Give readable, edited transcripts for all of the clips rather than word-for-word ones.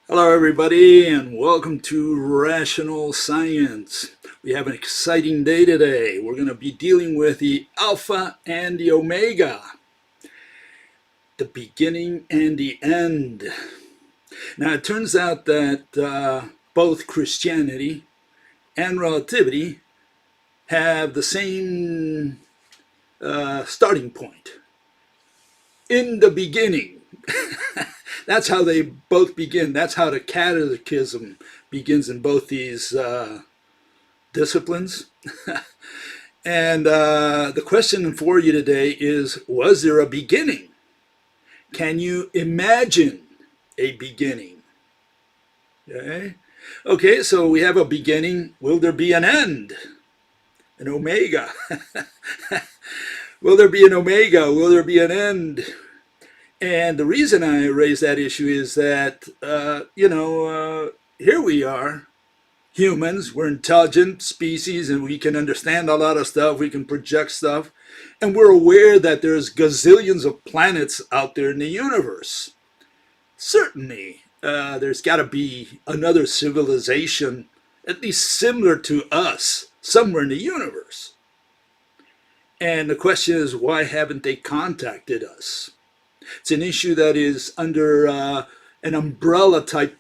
Hello, everybody, and welcome to Rational Science. We have an exciting day today. We're going to be dealing with the Alpha and the Omega, the beginning and the end. Now, it turns out that both Christianity and relativity have the same starting point. In the beginning. That's how they both begin. That's how the catechism begins in both these disciplines. And the question for you today is, was there a beginning? Can you imagine a beginning? Okay, so we have a beginning. Will there be an end? An omega? Will there be an omega? Will there be an end? And the reason I raise that issue is that, here we are, humans, we're intelligent species and we can understand a lot of stuff, we can project stuff, and we're aware that there's gazillions of planets out there in the universe. Certainly, there's got to be another civilization, at least similar to us, somewhere in the universe. And the question is, why haven't they contacted us? It's an issue that is under an umbrella type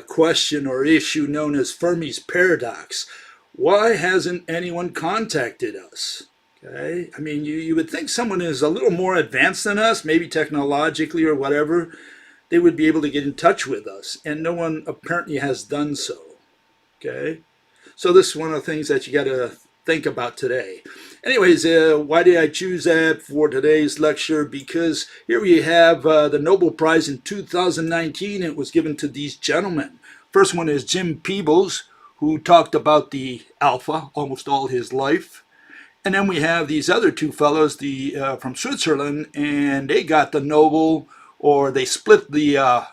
question or issue known as Fermi's paradox. Why hasn't anyone contacted us? Okay, I mean, you would think someone is a little more advanced than us, maybe technologically or whatever, they would be able to get in touch with us, and no one apparently has done so. Okay, so this is one of the things that you got to think about today. Anyways, why did I choose that for today's lecture? Because here we have the Nobel Prize in 2019. It was given to these gentlemen. First one is Jim Peebles, who talked about the alpha almost all his life. And then we have these other two fellows from Switzerland, and they got the Nobel, or they split the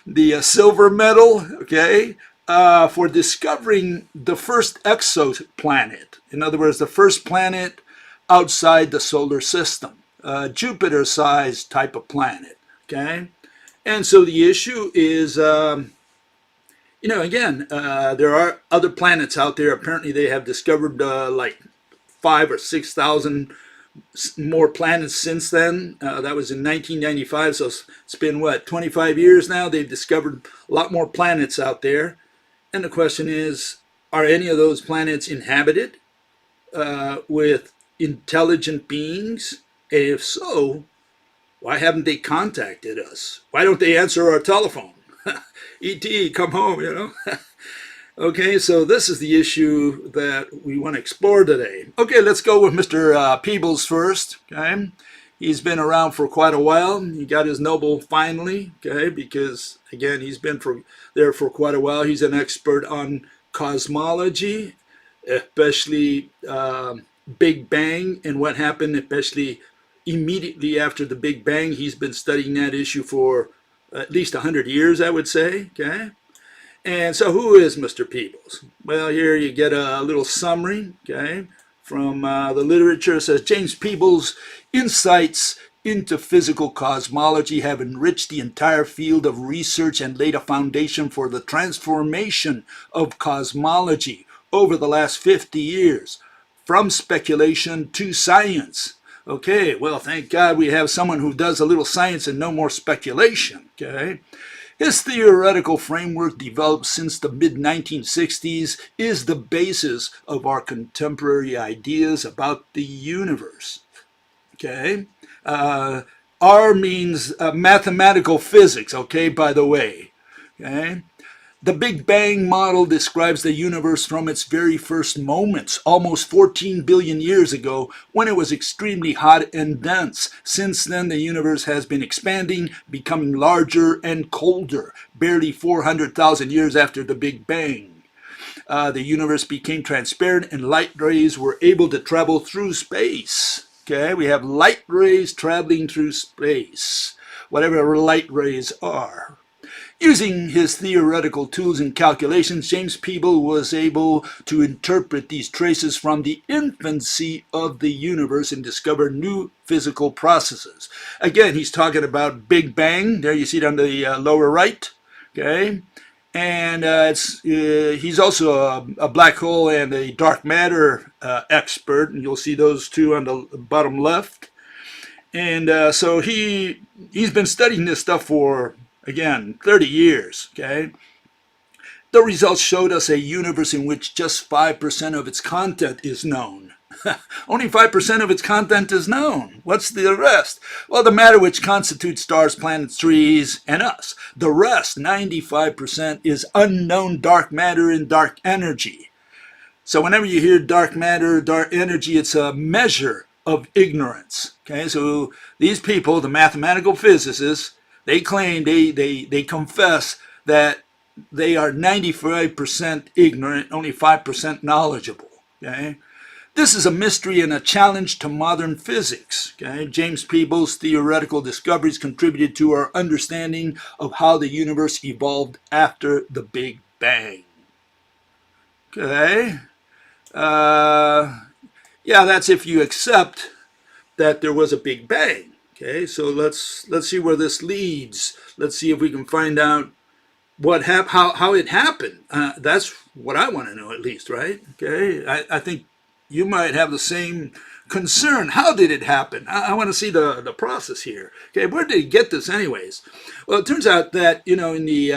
the silver medal, okay, for discovering the first exoplanet. In other words, the first planet outside the solar system, Jupiter-sized type of planet. Okay, and so the issue is, again, there are other planets out there. Apparently, they have discovered like 5,000 or 6,000 more planets since then. That was in 1995, so it's been, 25 years now? They've discovered a lot more planets out there. And the question is, are any of those planets inhabited with intelligent beings? And if so, why haven't they contacted us? Why don't they answer our telephone? E.T., come home, Okay, so this is the issue that we want to explore today. Okay, let's go with Mr. Peebles first. Okay, he's been around for quite a while. He got his Nobel finally. Okay, because again, he's been there for quite a while. He's an expert on cosmology, especially Big Bang and what happened, especially immediately after the Big Bang. He's been studying that issue for at least 100 years, I would say. Okay. And so who is Mr. Peebles? Well, here you get a little summary, okay, from the literature. It says, James Peebles' insights into physical cosmology have enriched the entire field of research and laid a foundation for the transformation of cosmology over the last 50 years, from speculation to science. Okay, well, thank God we have someone who does a little science and no more speculation, okay? His theoretical framework, developed since the mid-1960s, is the basis of our contemporary ideas about the universe. Okay? R means mathematical physics, okay, by the way. Okay? The Big Bang model describes the universe from its very first moments, almost 14 billion years ago, when it was extremely hot and dense. Since then, the universe has been expanding, becoming larger and colder, barely 400,000 years after the Big Bang. The universe became transparent and light rays were able to travel through space. Okay, we have light rays traveling through space, whatever light rays are. Using his theoretical tools and calculations, James Peebles was able to interpret these traces from the infancy of the universe and discover new physical processes. Again, he's talking about Big Bang. There you see it on the lower right. Okay, and he's also a black hole and a dark matter expert, and you'll see those two on the bottom left. And so he's been studying this stuff for, again, 30 years. Okay, the results showed us a universe in which just 5% of its content is known. Only 5% of its content is known. What's the rest? Well, the matter which constitutes stars, planets, trees, and us. The rest, 95%, is unknown dark matter and dark energy. So whenever you hear dark matter, dark energy, it's a measure of ignorance. Okay, so these people, the mathematical physicists, they claim, they confess that they are 95% ignorant, only 5% knowledgeable. Okay, this is a mystery and a challenge to modern physics. Okay, James Peebles' theoretical discoveries contributed to our understanding of how the universe evolved after the Big Bang. Okay. Yeah, that's if you accept that there was a Big Bang. Okay, so let's see where this leads. Let's see if we can find out how it happened. That's what I want to know, at least, right? Okay, I think you might have the same concern. How did it happen? I want to see the process here. Okay, where did he get this, anyways? Well, it turns out that in the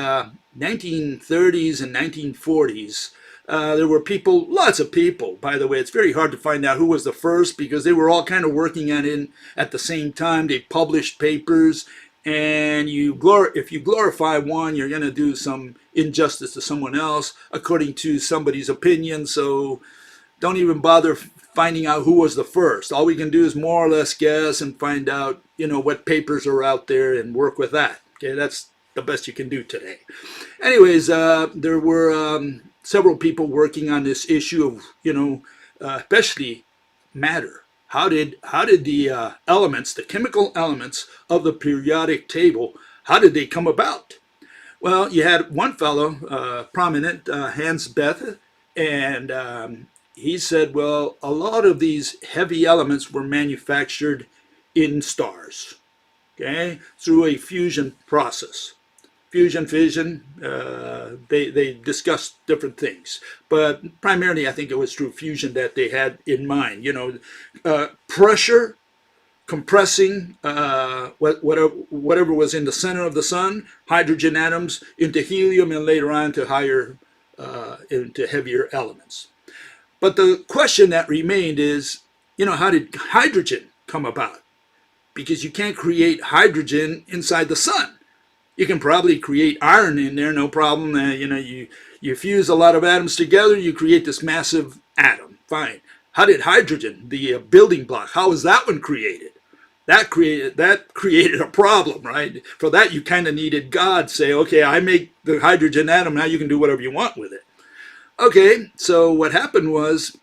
1930s and 1940s. There were people, lots of people, by the way. It's very hard to find out who was the first because they were all kind of working on it at the same time. They published papers, and if you glorify one, you're going to do some injustice to someone else according to somebody's opinion. So don't even bother finding out who was the first. All we can do is more or less guess and find out, what papers are out there and work with that. Okay, that's the best you can do today. Anyways, there were several people working on this issue of, especially matter. How did the elements, the chemical elements of the periodic table, how did they come about? Well, you had one fellow, prominent, Hans Bethe, and he said, well, a lot of these heavy elements were manufactured in stars, okay, through a fusion process. Fusion, fission, they discussed different things. But primarily, I think it was through fusion that they had in mind. Pressure, compressing whatever was in the center of the sun, hydrogen atoms into helium, and later on to into heavier elements. But the question that remained is, how did hydrogen come about? Because you can't create hydrogen inside the sun. You can probably create iron in there, no problem. You fuse a lot of atoms together, you create this massive atom. Fine. How did hydrogen, the building block, how was that one created? That created a problem, right? For that, you kind of needed God say, okay, I make the hydrogen atom, now you can do whatever you want with it. Okay, so what happened was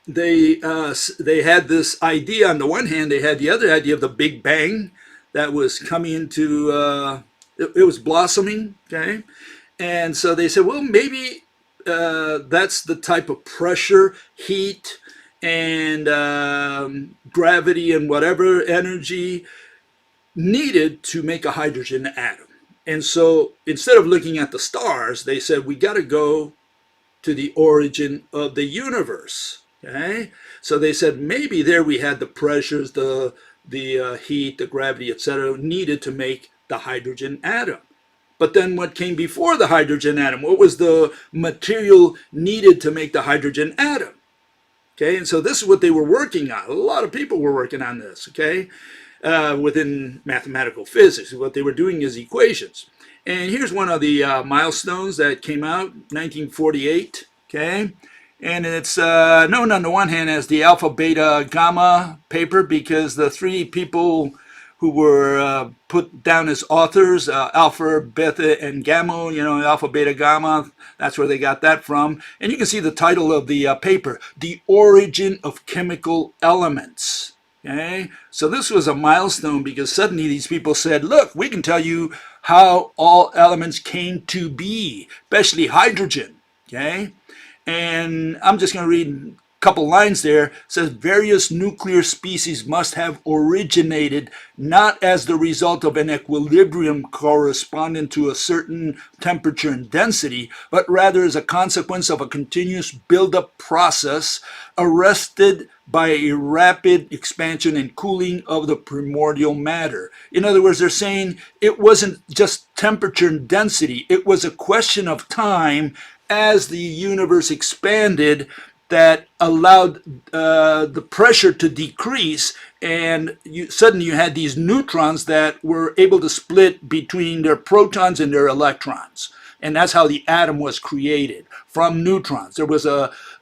they had this idea. On the one hand, they had the other idea of the Big Bang that was coming into it was blossoming, okay? And so they said, well, maybe that's the type of pressure, heat, and gravity and whatever energy needed to make a hydrogen atom. And so instead of looking at the stars, they said, we got to go to the origin of the universe, okay? So they said, maybe there we had the pressures, the heat, the gravity, etc., needed to make the hydrogen atom. But then what came before the hydrogen atom? What was the material needed to make the hydrogen atom? Okay, and so this is what they were working on. A lot of people were working on this, okay, within mathematical physics. What they were doing is equations. And here's one of the milestones that came out, 1948, okay? And it's known on the one hand as the alpha, beta, gamma paper because the three people who were put down as authors, alpha, beta, and gamma, alpha, beta, gamma, that's where they got that from. And you can see the title of the paper, The Origin of Chemical Elements. Okay, so this was a milestone because suddenly these people said, look, we can tell you how all elements came to be, especially hydrogen. Okay, and I'm just going to read couple lines there, says various nuclear species must have originated not as the result of an equilibrium corresponding to a certain temperature and density, but rather as a consequence of a continuous buildup process arrested by a rapid expansion and cooling of the primordial matter. In other words, they're saying it wasn't just temperature and density, it was a question of time as the universe expanded that allowed the pressure to decrease, and suddenly you had these neutrons that were able to split between their protons and their electrons. And that's how the atom was created, from neutrons. There was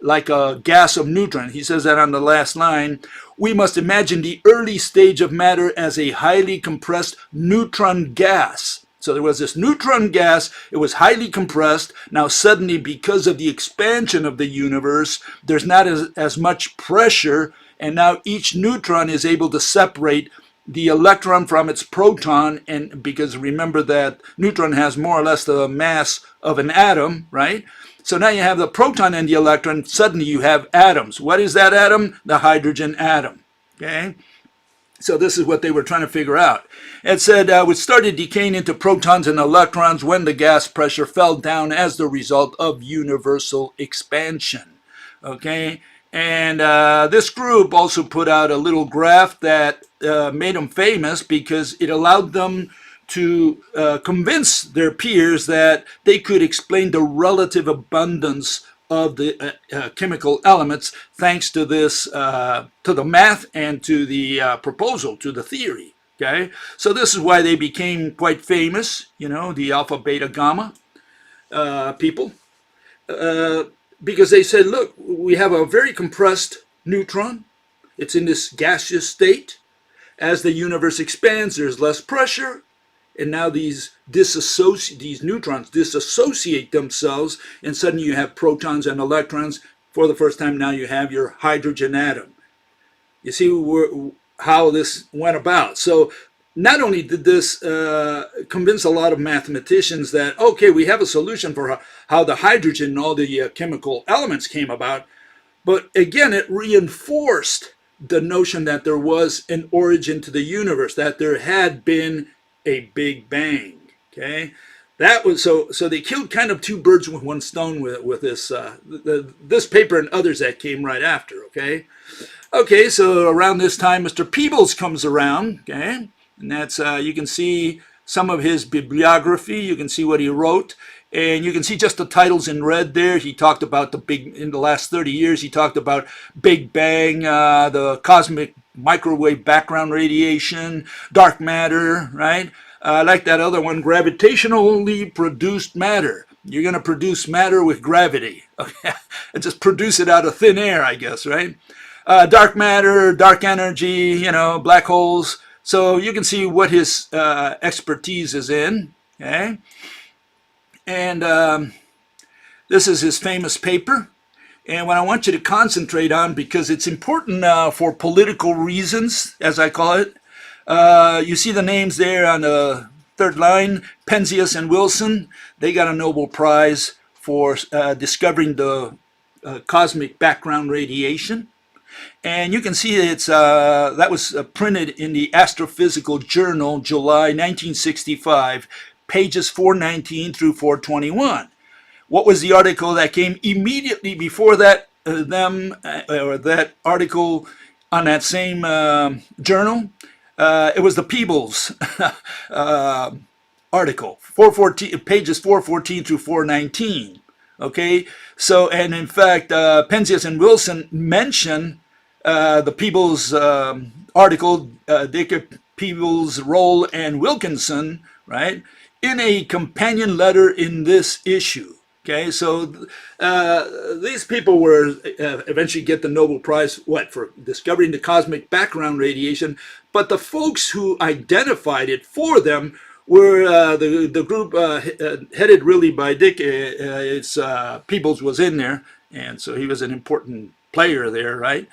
like a gas of neutron. He says that on the last line. We must imagine the early stage of matter as a highly compressed neutron gas. So there was this neutron gas, it was highly compressed. Now suddenly, because of the expansion of the universe, there's not as much pressure, and now each neutron is able to separate the electron from its proton, and because remember that neutron has more or less the mass of an atom, right? So now you have the proton and the electron, suddenly you have atoms. What is that atom? The hydrogen atom, okay? So this is what they were trying to figure out. It said, it started decaying into protons and electrons when the gas pressure fell down as the result of universal expansion. Okay, and this group also put out a little graph that made them famous because it allowed them to convince their peers that they could explain the relative abundance of the chemical elements thanks to this, to the math and to the proposal, to the theory, okay? So this is why they became quite famous, you know, the alpha, beta, gamma people, because they said, look, we have a very compressed neutron. It's in this gaseous state. As the universe expands, there's less pressure. And now these neutrons disassociate themselves, and suddenly you have protons and electrons. For the first time now you have your hydrogen atom. You see how this went about. So not only did this convince a lot of mathematicians that, okay, we have a solution for how the hydrogen and all the chemical elements came about, but again, it reinforced the notion that there was an origin to the universe, that there had been a big bang. Okay, that was so they killed kind of two birds with one stone with this this paper and others that came right after. Okay, so around this time Mr. Peebles comes around. Okay, and that's you can see some of his bibliography, you can see what he wrote, and you can see just the titles in red there. He talked about in the last 30 years, he talked about Big Bang, the cosmic microwave background radiation, dark matter, right? Like that other one, gravitationally produced matter. You're going to produce matter with gravity. Okay? And just produce it out of thin air, I guess, right? Dark matter, dark energy, you know, black holes. So you can see what his expertise is in, okay? And this is his famous paper. And what I want you to concentrate on, because it's important for political reasons, as I call it, you see the names there on the third line, Penzias and Wilson. They got a Nobel Prize for discovering the cosmic background radiation. And you can see it's that was printed in the Astrophysical Journal, July 1965, pages 419 through 421. What was the article that came immediately before that? That article on that same journal? It was the Peebles article, 414, pages 414 through 419. Okay, so and in fact, Penzias and Wilson mention the Peebles article, Dick Peebles, Roll, and Wilkinson, right, in a companion letter in this issue. Okay, so these people were eventually get the Nobel Prize, for discovering the cosmic background radiation, but the folks who identified it for them were the group headed really by Dick. Peebles was in there, and so he was an important player there, right?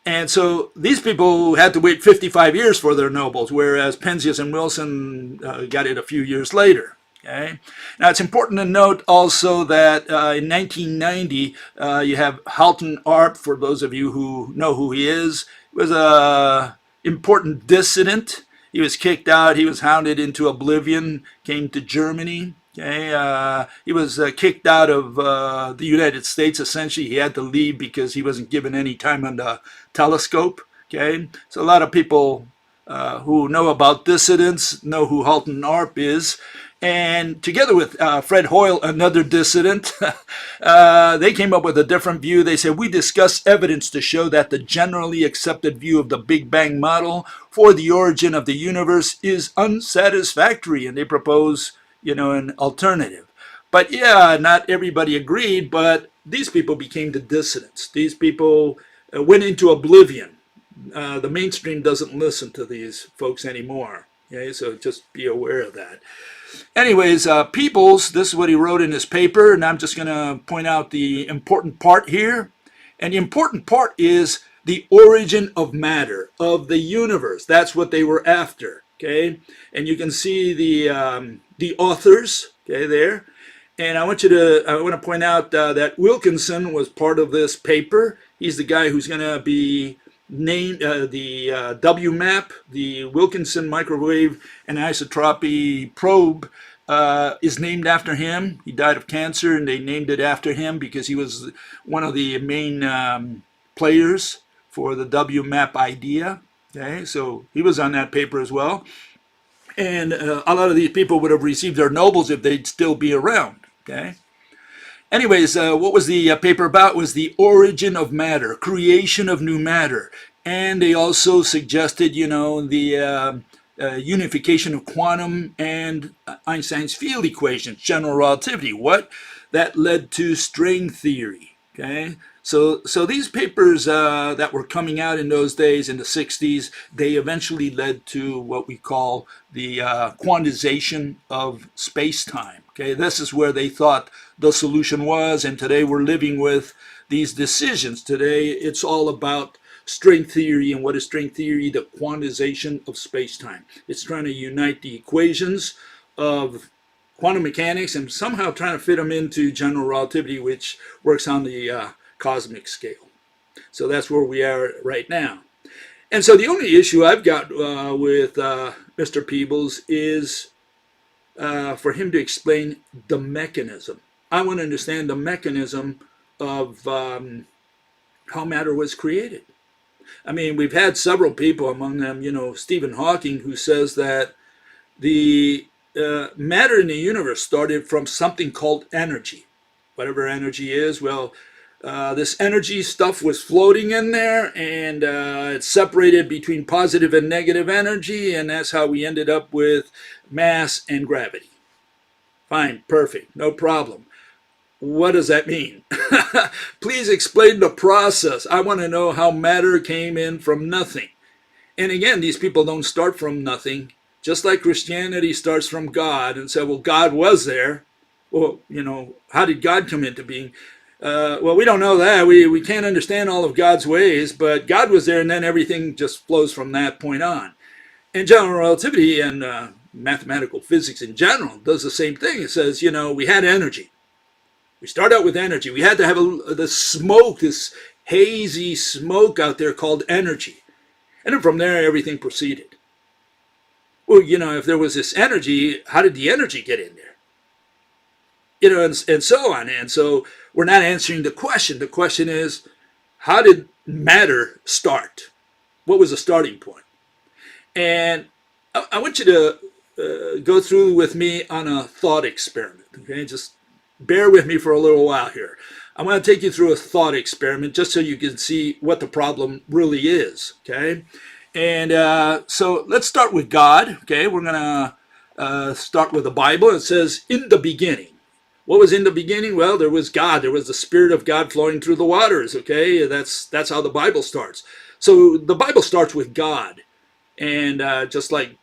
And so these people had to wait 55 years for their Nobels, whereas Penzias and Wilson got it a few years later. Okay. Now it's important to note also that in 1990 you have Halton Arp. For those of you who know who he is, he was a important dissident. He was kicked out. He was hounded into oblivion. Came to Germany. Okay. He was kicked out of the United States. Essentially, he had to leave because he wasn't given any time on the telescope. Okay. So a lot of people who know about dissidents know who Halton Arp is. And together with Fred Hoyle, another dissident, they came up with a different view. They said, we discuss evidence to show that the generally accepted view of the Big Bang model for the origin of the universe is unsatisfactory. And they propose, an alternative. But yeah, not everybody agreed, but these people became the dissidents. These people went into oblivion. The mainstream doesn't listen to these folks anymore. Okay, so just be aware of that. Anyways, Peebles, this is what he wrote in his paper, and I'm just going to point out the important part here. And the important part is the origin of matter, of the universe. That's what they were after, okay? And you can see the authors, okay, there. And I want to point out that Wilkinson was part of this paper. He's the guy who's going to be named the WMAP, the Wilkinson Microwave Anisotropy Probe, is named after him. He died of cancer, and they named it after him because he was one of the main players for the WMAP idea. Okay, so he was on that paper as well. And a lot of these people would have received their Nobels if they'd still be around. Okay. Anyways, what was the paper about? It was the origin of matter, creation of new matter. And they also suggested, the unification of quantum and Einstein's field equations, general relativity. What? That led to string theory. Okay? So these papers that were coming out in those days, in the 60s, they eventually led to what we call the quantization of space-time. Okay, this is where they thought the solution was, and today we're living with these decisions. Today it's all about string theory. And what is string theory? The quantization of space-time. It's trying to unite the equations of quantum mechanics and somehow trying to fit them into general relativity, which works on the cosmic scale. So that's where we are right now. And so the only issue I've got with Mr. Peebles is for him to explain the mechanism. I want to understand the mechanism of how matter was created. I mean, we've had several people, among them, Stephen Hawking, who says that the matter in the universe started from something called energy. Whatever energy is, well, this energy stuff was floating in there, and it's separated between positive and negative energy, and that's how we ended up with mass and gravity. Fine, perfect, no problem. What does that mean? Please explain the process. I want to know how matter came in from nothing. And again, these people don't start from nothing. Just like Christianity starts from God and said, well, God was there. Well, how did God come into being? Well, we don't know that. We can't understand all of God's ways, but God was there, and then everything just flows from that point on. And general relativity and mathematical physics in general does the same thing. It says, we had energy. We start out with energy. We had to have the smoke, this hazy smoke out there called energy. And then from there, everything proceeded. Well, if there was this energy, how did the energy get in there? And so on. And so we're not answering the question. The question is, how did matter start? What was the starting point? And I want you to go through with me on a thought experiment. Okay, just bear with me for a little while here. I'm going to take you through a thought experiment just so you can see what the problem really is. Okay, and so let's start with God. Okay, we're going to start with the Bible. It says, in the beginning. What was in the beginning? Well, there was God. There was the Spirit of God flowing through the waters. Okay, that's how the Bible starts. So the Bible starts with God, and just like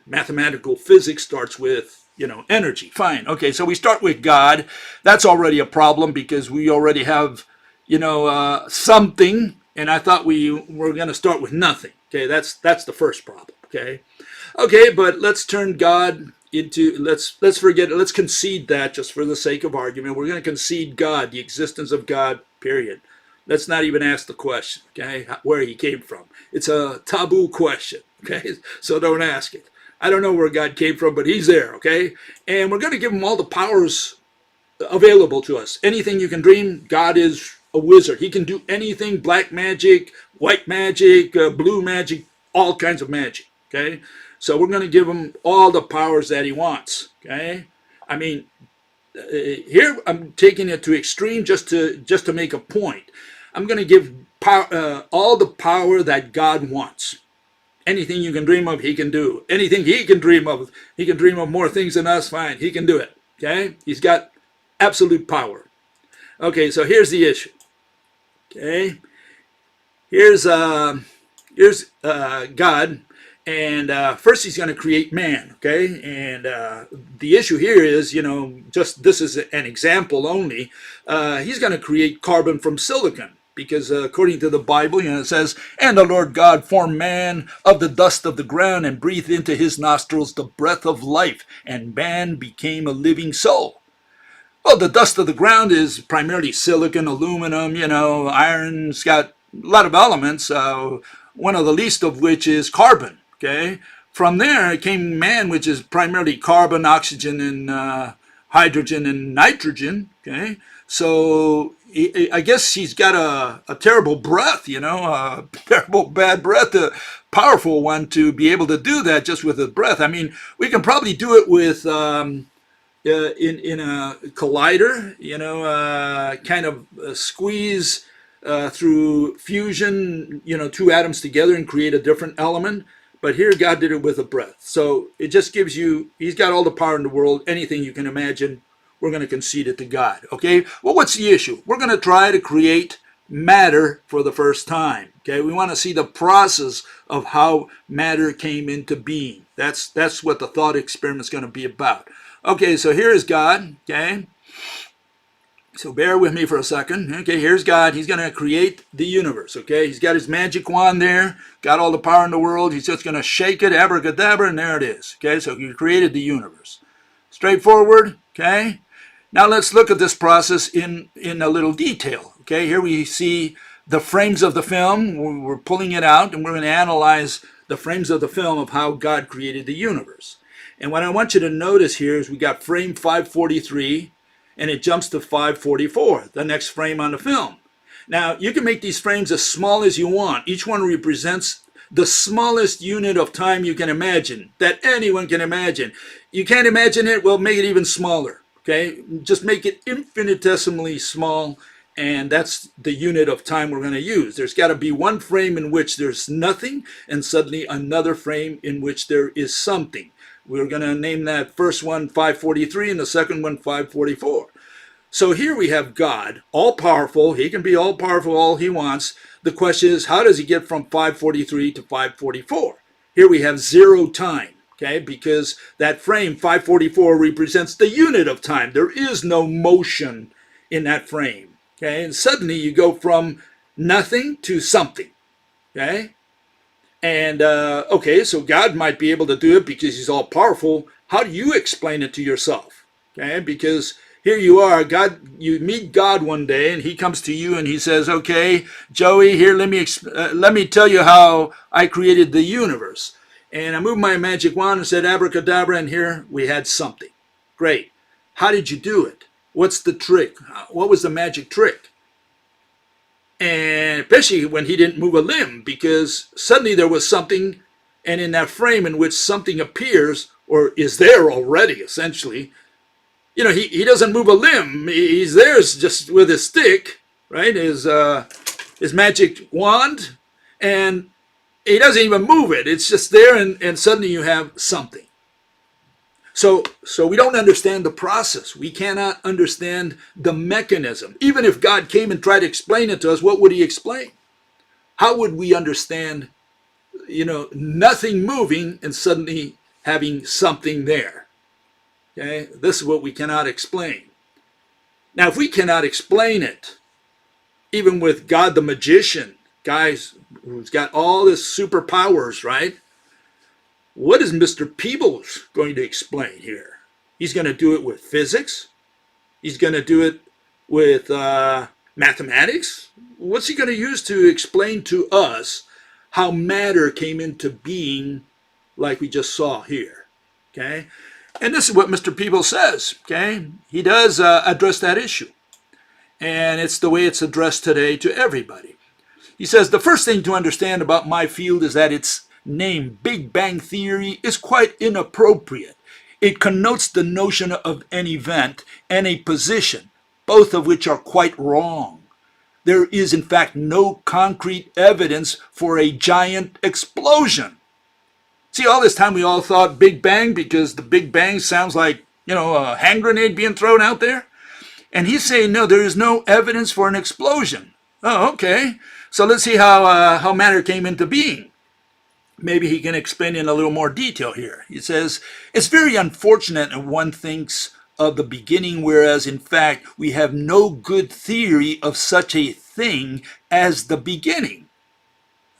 mathematical physics starts with energy. Fine. Okay, so we start with God. That's already a problem because we already have something, and I thought we were going to start with nothing. Okay, that's the first problem. Okay, but let's turn God into, let's forget it. Let's concede that just for the sake of argument. We're going to concede God, the existence of God, period. Let's not even ask the question, okay, where he came from. It's a taboo question, okay? So don't ask it. I don't know where God came from, but he's there, okay? And we're going to give him all the powers available to us. Anything you can dream, God is a wizard. He can do anything, black magic, white magic, blue magic, all kinds of magic, okay? So we're going to give him all the powers that he wants, okay? I mean, here I'm taking it to extreme just to make a point. I'm going to give all the power that God wants. Anything you can dream of, he can do. Anything he can dream of, he can dream of more things than us, fine, he can do it, okay? He's got absolute power. Okay, so here's the issue. Okay, here's God, and first he's going to create man. Okay, and the issue here is, just this is an example only. He's going to create carbon from silicon. Because according to the Bible, it says, "And the Lord God formed man of the dust of the ground and breathed into his nostrils the breath of life, and man became a living soul." Well, the dust of the ground is primarily silicon, aluminum, iron. It's got a lot of elements, one of the least of which is carbon, okay? From there came man, which is primarily carbon, oxygen, and hydrogen and nitrogen, okay? So I guess he's got a terrible breath, a terrible bad breath, a powerful one to be able to do that just with his breath. I mean, we can probably do it with... in a collider, kind of squeeze through fusion, two atoms together and create a different element. But here God did it with a breath. So it just gives you, he's got all the power in the world, anything you can imagine, we're going to concede it to God. Okay, well, what's the issue? We're going to try to create matter for the first time. Okay, we want to see the process of how matter came into being. That's what the thought experiment is going to be about. Okay, so here is God, okay? So bear with me for a second. Okay, here's God. He's going to create the universe, okay? He's got his magic wand there, got all the power in the world. He's just going to shake it, abracadabra, and there it is, okay? So he created the universe. Straightforward, okay? Now let's look at this process in a little detail, okay? Here we see the frames of the film. We're pulling it out, and we're going to analyze the frames of the film of how God created the universe. And what I want you to notice here is we got frame 543, and it jumps to 544, the next frame on the film. Now, you can make these frames as small as you want. Each one represents the smallest unit of time you can imagine, that anyone can imagine. You can't imagine it? Well, make it even smaller, okay? Just make it infinitesimally small, and that's the unit of time we're going to use. There's got to be one frame in which there's nothing, and suddenly another frame in which there is something. We're going to name that first one 543 and the second one 544. So here we have God, all-powerful. He can be all-powerful all he wants. The question is, how does he get from 543 to 544? Here we have zero time, okay, because that frame 544 represents the unit of time. There is no motion in that frame, okay? And suddenly you go from nothing to something, okay? And, okay, so God might be able to do it because he's all powerful. How do you explain it to yourself? Okay, because here you are, God, you meet God one day and he comes to you and he says, okay, Joey, here, let me tell you how I created the universe. And I moved my magic wand and said abracadabra, and here we had something. Great. How did you do it? What's the trick? What was the magic trick? And especially when he didn't move a limb, because suddenly there was something, and in that frame in which something appears, or is there already, essentially, he doesn't move a limb. He's there just with his stick, right, his magic wand, and he doesn't even move it. It's just there, and suddenly you have something. So we don't understand the process. We cannot understand the mechanism. Even if God came and tried to explain it to us, what would he explain? How would we understand, nothing moving and suddenly having something there? Okay, this is what we cannot explain. Now, if we cannot explain it, even with God the magician, guys who's got all his superpowers, right? What is Mr. Peebles going to explain here? He's going to do it with physics. He's going to do it with mathematics. What's he going to use to explain to us how matter came into being like we just saw here? Okay? And this is what Mr. Peebles says. Okay? He does address that issue. And it's the way it's addressed today to everybody. He says, the first thing to understand about my field is that its name, Big Bang Theory, is quite inappropriate. It connotes the notion of an event and a position, both of which are quite wrong. There is, in fact, no concrete evidence for a giant explosion. See, all this time we all thought Big Bang because the Big Bang sounds like, a hand grenade being thrown out there. And he's saying, no, there is no evidence for an explosion. Oh, okay. So let's see how matter came into being. Maybe he can explain in a little more detail here. He says, it's very unfortunate if one thinks of the beginning, whereas in fact we have no good theory of such a thing as the beginning.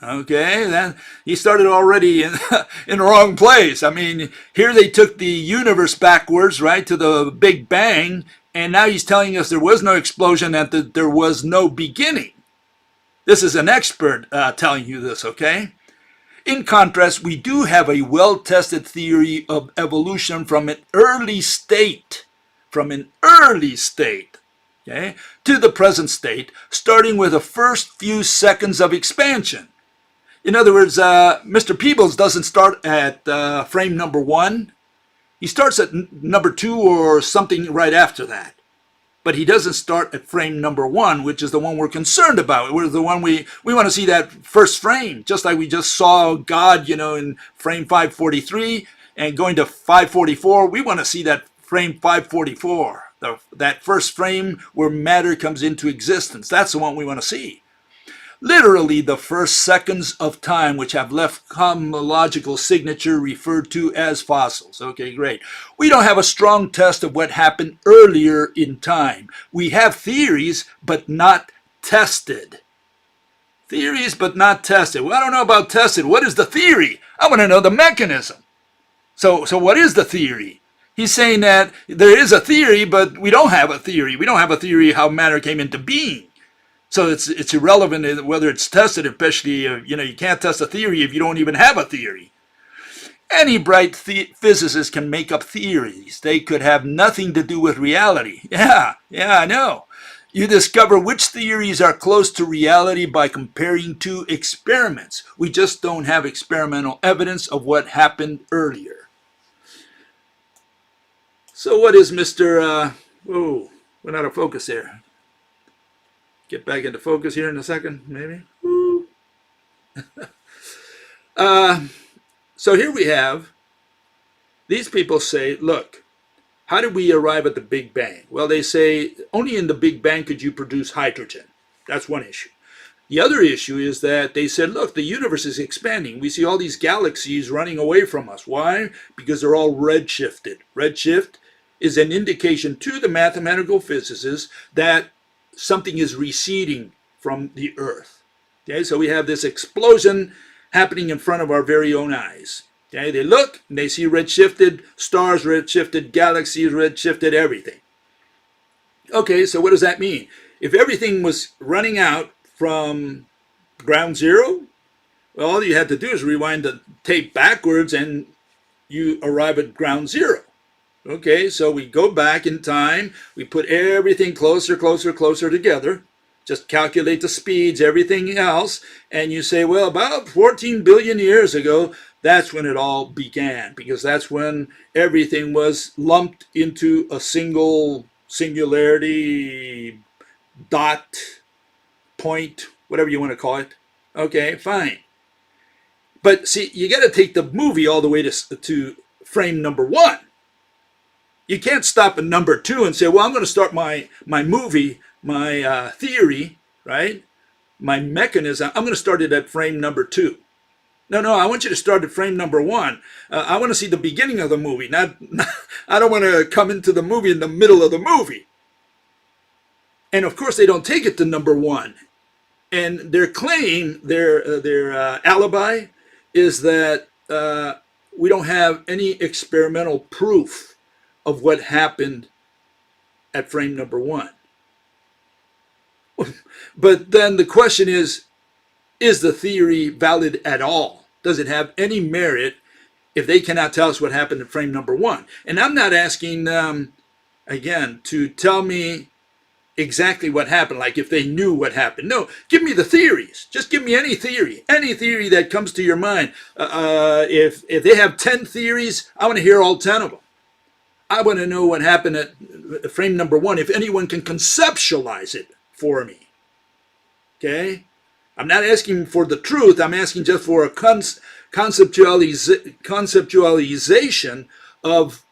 Okay, then he started already in the wrong place. I mean, here they took the universe backwards, right, to the Big Bang, and now he's telling us there was no explosion and that there was no beginning. This is an expert telling you this, okay? In contrast, we do have a well-tested theory of evolution from an early state, okay, to the present state, starting with the first few seconds of expansion. In other words, Mr. Peebles doesn't start at frame number 1. He starts at number 2 or something right after that. But he doesn't start at frame number 1, which is the one we're concerned about. We're the one we want to see that first frame, just like we just saw God, in frame 543 and going to 544. We want to see that frame 544, that first frame where matter comes into existence. That's the one we want to see. Literally the first seconds of time which have left cosmological signature referred to as fossils. Okay, great. We don't have a strong test of what happened earlier in time. We have theories, but not tested. Theories, but not tested. Well, I don't know about tested. What is the theory? I want to know the mechanism. So what is the theory? He's saying that there is a theory, but we don't have a theory. We don't have a theory how matter came into being. So it's irrelevant whether it's tested, especially, you can't test a theory if you don't even have a theory. Any bright physicist can make up theories. They could have nothing to do with reality. Yeah, I know. You discover which theories are close to reality by comparing two experiments. We just don't have experimental evidence of what happened earlier. So what is Mr. Whoa, went out of focus there. Get back into focus here in a second, maybe. So here we have, these people say, look, how did we arrive at the Big Bang? Well, they say only in the Big Bang could you produce hydrogen. That's one issue. The other issue is that they said, look, the universe is expanding. We see all these galaxies running away from us. Why? Because they're all redshifted. Redshift is an indication to the mathematical physicists that something is receding from the Earth. Okay, so we have this explosion happening in front of our very own eyes. Okay, they look and they see redshifted stars, redshifted galaxies, redshifted everything. Okay, so what does that mean? If everything was running out from ground zero, well, all you had to do is rewind the tape backwards and you arrive at ground zero. Okay, so we go back in time, we put everything closer together, just calculate the speeds, everything else, and you say, well, about 14 billion years ago, that's when it all began, because that's when everything was lumped into a single singularity, dot, point, whatever you want to call it. Okay, fine. But see, you got to take the movie all the way to frame number 1. You can't stop at number 2 and say, well, I'm going to start my movie, my theory, right? My mechanism, I'm going to start it at frame number 2. No, I want you to start at frame number 1. I want to see the beginning of the movie. I don't want to come into the movie in the middle of the movie. And of course, they don't take it to number 1. And their claim, their alibi, is that we don't have any experimental proof of what happened at frame number one. But then the question is the theory valid at all? Does it have any merit if they cannot tell us what happened at frame number one? And I'm not asking them, again, to tell me exactly what happened, like if they knew what happened. No, give me the theories. Just give me any theory that comes to your mind. If they have 10 theories, I want to hear all 10 of them. I want to know what happened at frame number one, if anyone can conceptualize it for me. Okay? I'm not asking for the truth. I'm asking just for a conceptualization of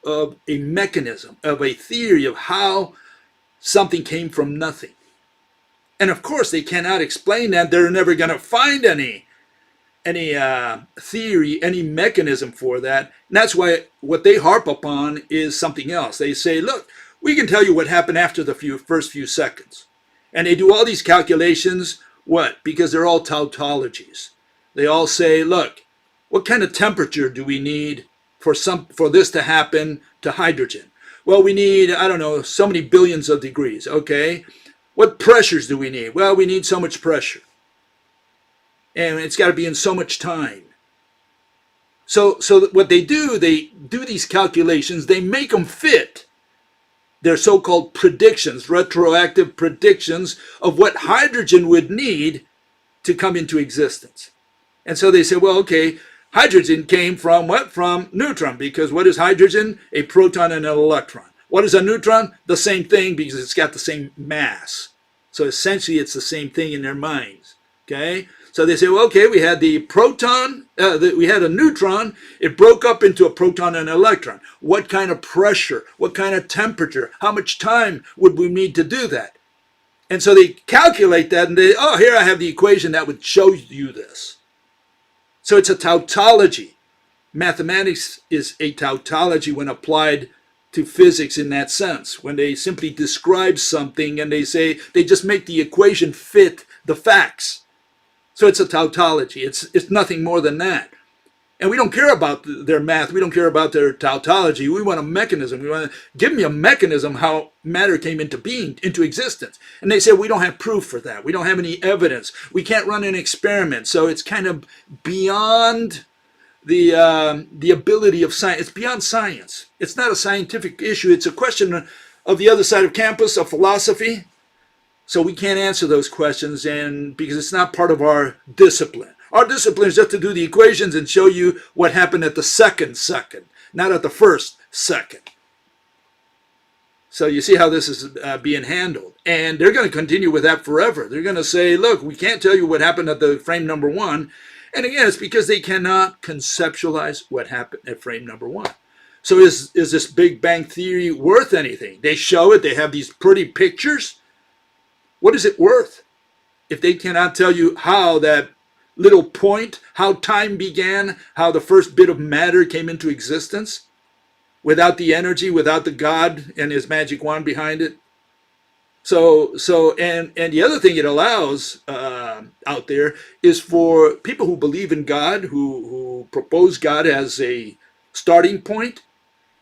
a mechanism, of a theory of how something came from nothing. And of course, they cannot explain that. They're never going to find any theory, any mechanism for that. And that's why what they harp upon is something else. They say, look, we can tell you what happened after the first few seconds. And they do all these calculations. What? Because they're all tautologies. They all say, look, what kind of temperature do we need for this to happen to hydrogen? Well, we need, I don't know, so many billions of degrees. Okay. What pressures do we need? Well, we need so much pressure. And it's got to be in so much time. So what they do these calculations, they make them fit. They're so-called predictions, retroactive predictions of what hydrogen would need to come into existence. And so they say, well, okay, hydrogen came from what? From neutron, because what is hydrogen? A proton and an electron. What is a neutron? The same thing, because it's got the same mass. So essentially it's the same thing in their minds. Okay? So they say, well, okay, we had the proton, we had a neutron, it broke up into a proton and an electron. What kind of pressure, what kind of temperature, how much time would we need to do that? And so they calculate that and they, oh, here I have the equation that would show you this. So it's a tautology. Mathematics is a tautology when applied to physics in that sense. When they simply describe something and they say, they just make the equation fit the facts. So it's a tautology. It's nothing more than that. And we don't care about their math. We don't care about their tautology. We want a mechanism. We want to give me a mechanism how matter came into being, into existence. And they say we don't have proof for that. We don't have any evidence. We can't run an experiment. So it's kind of beyond the ability of science. It's beyond science. It's not a scientific issue. It's a question of the other side of campus, of philosophy. So we can't answer those questions, and because it's not part of our discipline. Our discipline is just to do the equations and show you what happened at the second, not at the first second. So you see how this is being handled. And they're going to continue with that forever. They're going to say, look, we can't tell you what happened at the frame number one. And again, it's because they cannot conceptualize what happened at frame number one. So is this Big Bang Theory worth anything? They show it. They have these pretty pictures. What is it worth if they cannot tell you how that little point, how time began, how the first bit of matter came into existence without the energy, without the God and his magic wand behind it? So and the other thing it allows out there is for people who believe in God, who propose God as a starting point.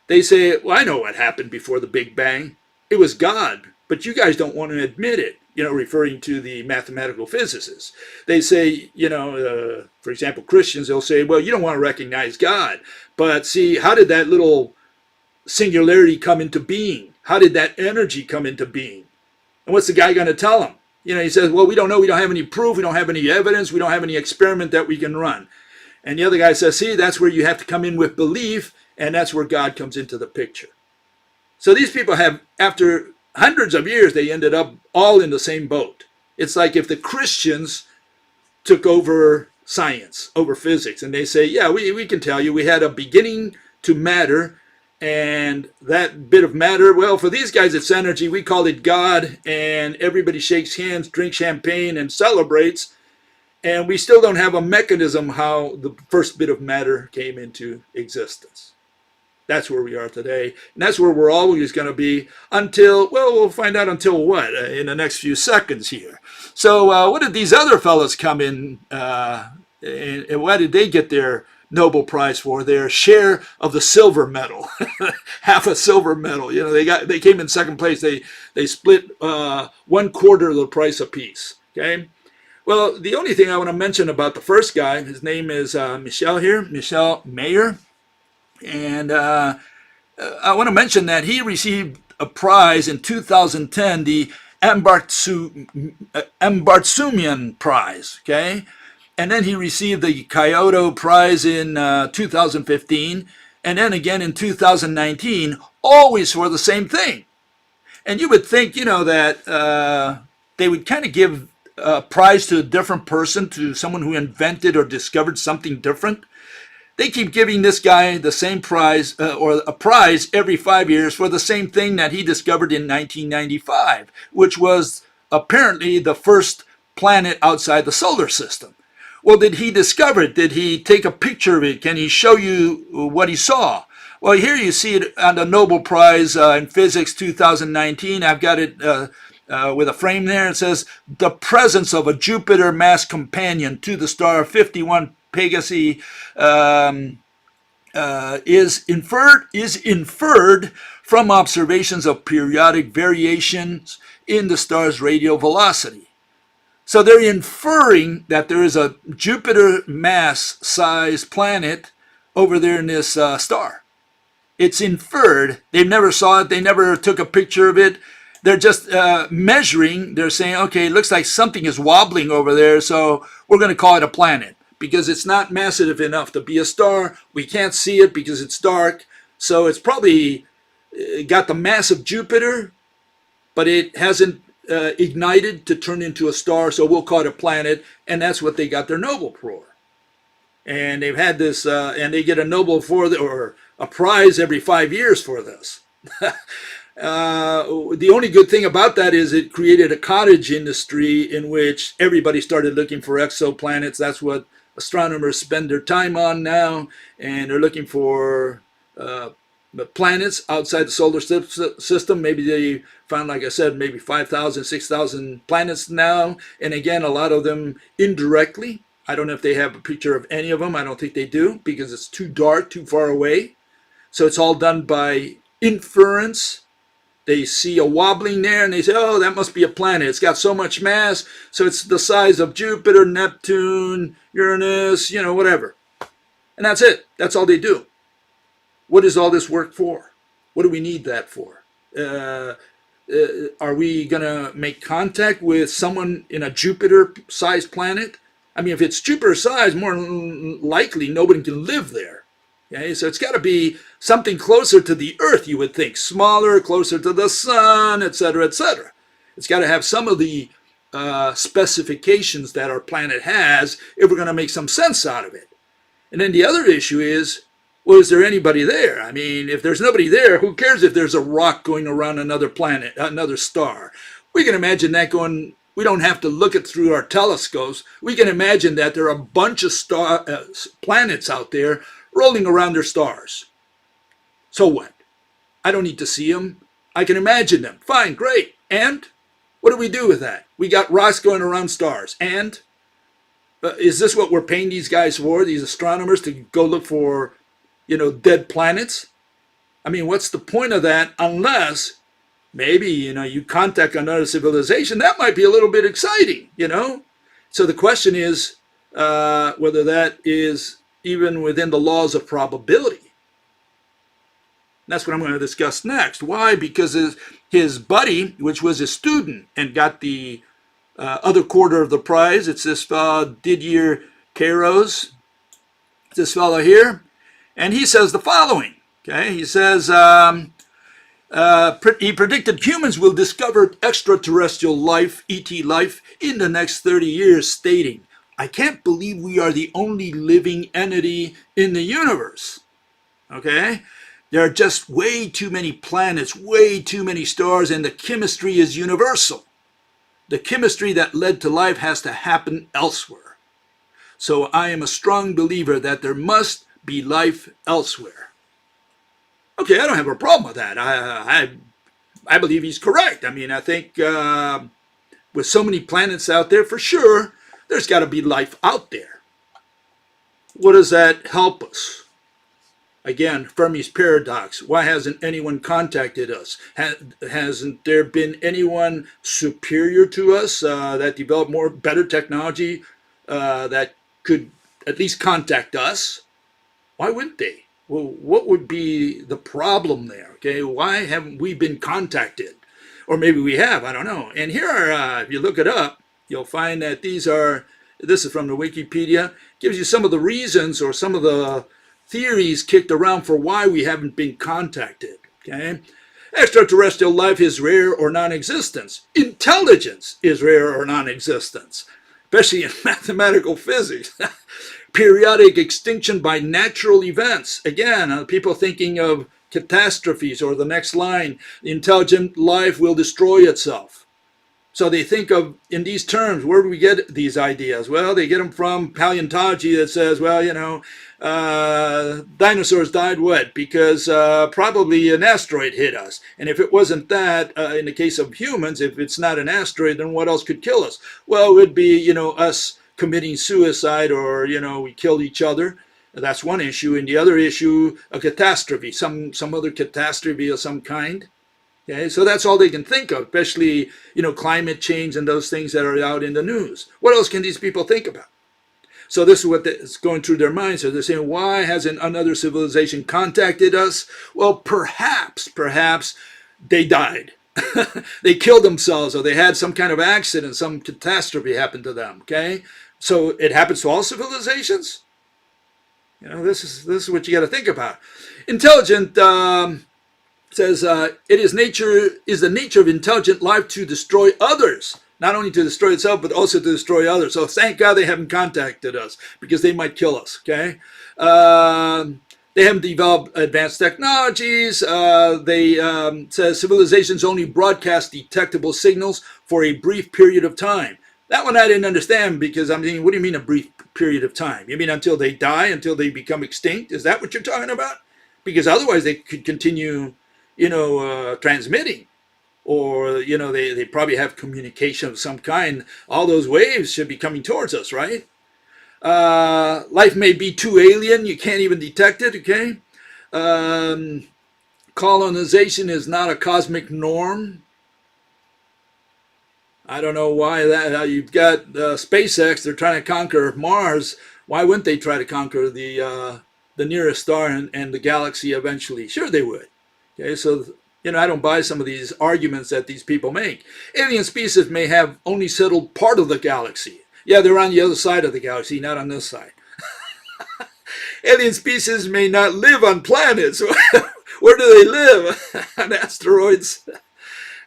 They say, well, I know what happened before the Big Bang. It was God, but you guys don't want to admit it. Referring to the mathematical physicists. They say, for example, Christians, they'll say, well, you don't want to recognize God. But see, how did that little singularity come into being? How did that energy come into being? And what's the guy going to tell them? He says, well, we don't know. We don't have any proof. We don't have any evidence. We don't have any experiment that we can run. And the other guy says, see, that's where you have to come in with belief, and that's where God comes into the picture. So these people have, after hundreds of years, they ended up all in the same boat. It's like if the Christians took over science, over physics, and they say, yeah, we can tell you we had a beginning to matter, and that bit of matter, well, for these guys it's energy, we call it God, and everybody shakes hands, drinks champagne, and celebrates, and we still don't have a mechanism how the first bit of matter came into existence. That's where we are today. And that's where we're always going to be until, well, we'll find out until what? In the next few seconds here. So what did these other fellows come in, and why did they get their Nobel Prize for their share of the silver medal, half a silver medal. You know, they came in second place. They split 1/4 of the price apiece. Okay. Well, the only thing I want to mention about the first guy, his name is Michel Mayer, and I want to mention that he received a prize in 2010, the Ambartsumian Prize. Okay. And then he received the Kyoto Prize in 2015, and then again in 2019, always for the same thing. And you would think, you know, that they would kind of give a prize to a different person, to someone who invented or discovered something different. They keep giving this guy the same prize, or a prize every 5 years for the same thing that he discovered in 1995, which was apparently the first planet outside the solar system. Well, did he discover it? Did he take a picture of it? Can he show you what he saw? Well, here you see it on the Nobel Prize in Physics 2019. I've got it with a frame there. It says, the presence of a Jupiter mass companion to the star 51 Pegasi is inferred from observations of periodic variations in the star's radial velocity. So they're inferring that there is a Jupiter mass-sized planet over there in this star. It's inferred. They never saw it. They never took a picture of it. They're just measuring. They're saying, okay, it looks like something is wobbling over there, so we're going to call it a planet because it's not massive enough to be a star. We can't see it because it's dark. So it's probably got the mass of Jupiter, but it hasn't ignited to turn into a star, so we'll call it a planet, and that's what they got their Nobel for. And they've had this, and they get a Nobel or a prize every 5 years for this. The only good thing about that is it created a cottage industry in which everybody started looking for exoplanets. That's what astronomers spend their time on now, and they're looking for planets outside the solar system. Maybe they found, like I said, maybe 5,000, 6,000 planets now. And again, a lot of them indirectly. I don't know if they have a picture of any of them. I don't think they do because it's too dark, too far away. So it's all done by inference. They see a wobbling there and they say, oh, that must be a planet. It's got so much mass, so it's the size of Jupiter, Neptune, Uranus, you know, whatever. And that's it. That's all they do. What is all this work for? What do we need that for? Are we going to make contact with someone in a Jupiter-sized planet? I mean, if it's Jupiter-sized, more likely nobody can live there. Okay, so it's got to be something closer to the Earth, you would think. Smaller, closer to the sun, etc., etc. It's got to have some of the specifications that our planet has if we're going to make some sense out of it. And then the other issue is, well, is there anybody there? I mean, if there's nobody there, who cares if there's a rock going around another planet, another star? We can imagine that going. We don't have to look it through our telescopes. We can imagine that there are a bunch of planets out there rolling around their stars. So what? I don't need to see them. I can imagine them. Fine, great. And what do we do with that? We got rocks going around stars. And is this what we're paying these guys for, these astronomers, to go look for, you know, dead planets? I mean, what's the point of that unless maybe, you know, you contact another civilization? That might be a little bit exciting, you know? So the question is whether that is even within the laws of probability. That's what I'm going to discuss next. Why? Because his buddy, which was a student and got the other quarter of the prize, it's this fellow Didier Queloz, this fellow here, and he says the following. Okay, he says he predicted humans will discover extraterrestrial life, ET life, in the next 30 years, stating, I can't believe we are the only living entity in the universe. Okay? There are just way too many planets, way too many stars, and the chemistry is universal. The chemistry that led to life has to happen elsewhere. So I am a strong believer that there must be life elsewhere. Okay, I don't have a problem with that. I believe he's correct. I mean, I think with so many planets out there, for sure, there's got to be life out there. What does that help us? Again, Fermi's paradox. Why hasn't anyone contacted us? Hasn't there been anyone superior to us that developed better technology that could at least contact us? Why wouldn't they? Well, what would be the problem there? Okay, why haven't we been contacted? Or maybe we have, I don't know. And here are, if you look it up, you'll find that this is from the Wikipedia, gives you some of the reasons or some of the theories kicked around for why we haven't been contacted. Okay, extraterrestrial life is rare or non-existence. Intelligence is rare or non-existence, especially in mathematical physics. Periodic extinction by natural events. Again, people thinking of catastrophes, or the next line, intelligent life will destroy itself. So they think of in these terms. Where do we get these ideas? Well, they get them from paleontology that says, well, dinosaurs died what? Because probably an asteroid hit us. And if it wasn't that, in the case of humans, if it's not an asteroid, then what else could kill us? Well, it would be, us committing suicide, or, we killed each other. That's one issue. And the other issue, a catastrophe, some other catastrophe of some kind. Okay, so that's all they can think of, especially, climate change and those things that are out in the news. What else can these people think about? So this is what is going through their minds. So they're saying, why hasn't another civilization contacted us? Well, perhaps they died. They killed themselves, or they had some kind of accident, some catastrophe happened to them. Okay, so it happens to all civilizations. This is what you got to think about. Intelligent says it is the nature of intelligent life to destroy others, not only to destroy itself, but also to destroy others. So thank God they haven't contacted us, because they might kill us. Okay. They haven't developed advanced technologies. They says civilizations only broadcast detectable signals for a brief period of time. That one I didn't understand, because I'm thinking, what do you mean a brief period of time? You mean until they die, until they become extinct? Is that what you're talking about? Because otherwise they could continue, transmitting, or, they probably have communication of some kind. All those waves should be coming towards us, right? Life may be too alien, you can't even detect it, okay? Colonization is not a cosmic norm. I don't know why that. You've got SpaceX, they're trying to conquer Mars. Why wouldn't they try to conquer the nearest star and the galaxy eventually? Sure they would. Okay, so, I don't buy some of these arguments that these people make. Alien species may have only settled part of the galaxy. Yeah, they're on the other side of the galaxy, not on this side. Alien species may not live on planets. Where do they live? On asteroids?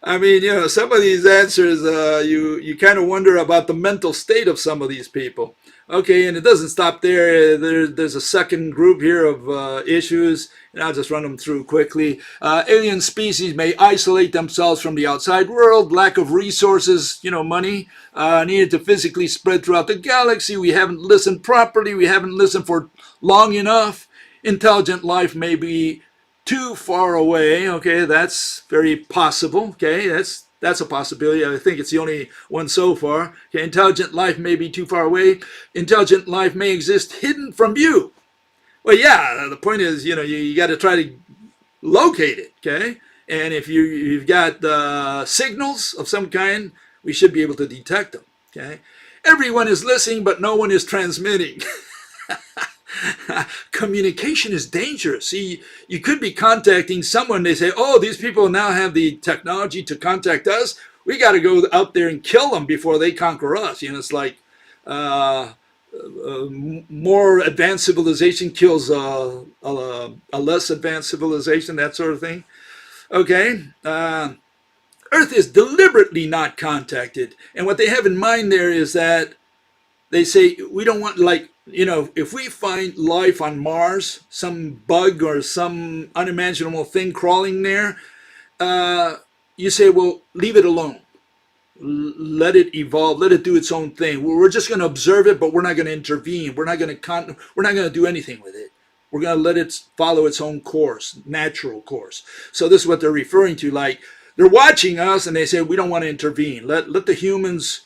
I mean, some of these answers, you kind of wonder about the mental state of some of these people. Okay, and it doesn't stop there. There's a second group here of issues, and I'll just run them through quickly. Alien species may isolate themselves from the outside world. Lack of resources, money, needed to physically spread throughout the galaxy. We haven't listened properly. We haven't listened for long enough. Intelligent life may be too far away. Okay, that's very possible. Okay, that's a possibility. I think it's the only one so far. Okay, intelligent life may be too far away. Intelligent life may exist hidden from view. Well, yeah, the point is, you got to try to locate it, okay? And if you've got signals of some kind, we should be able to detect them, okay? Everyone is listening, but no one is transmitting. Communication is dangerous. See, you could be contacting someone. They say, oh, these people now have the technology to contact us. We got to go out there and kill them before they conquer us. It's like more advanced civilization kills a less advanced civilization, that sort of thing. Okay. Earth is deliberately not contacted. And what they have in mind there is that they say, we don't want, if we find life on Mars, some bug or some unimaginable thing crawling there, you say, well, leave it alone. Let it evolve. Let it do its own thing. We're just going to observe it, but we're not going to intervene. We're not going to do anything with it. We're going to let it follow its own course, natural course. So this is what they're referring to. Like, they're watching us, and they say, we don't want to intervene. Let the humans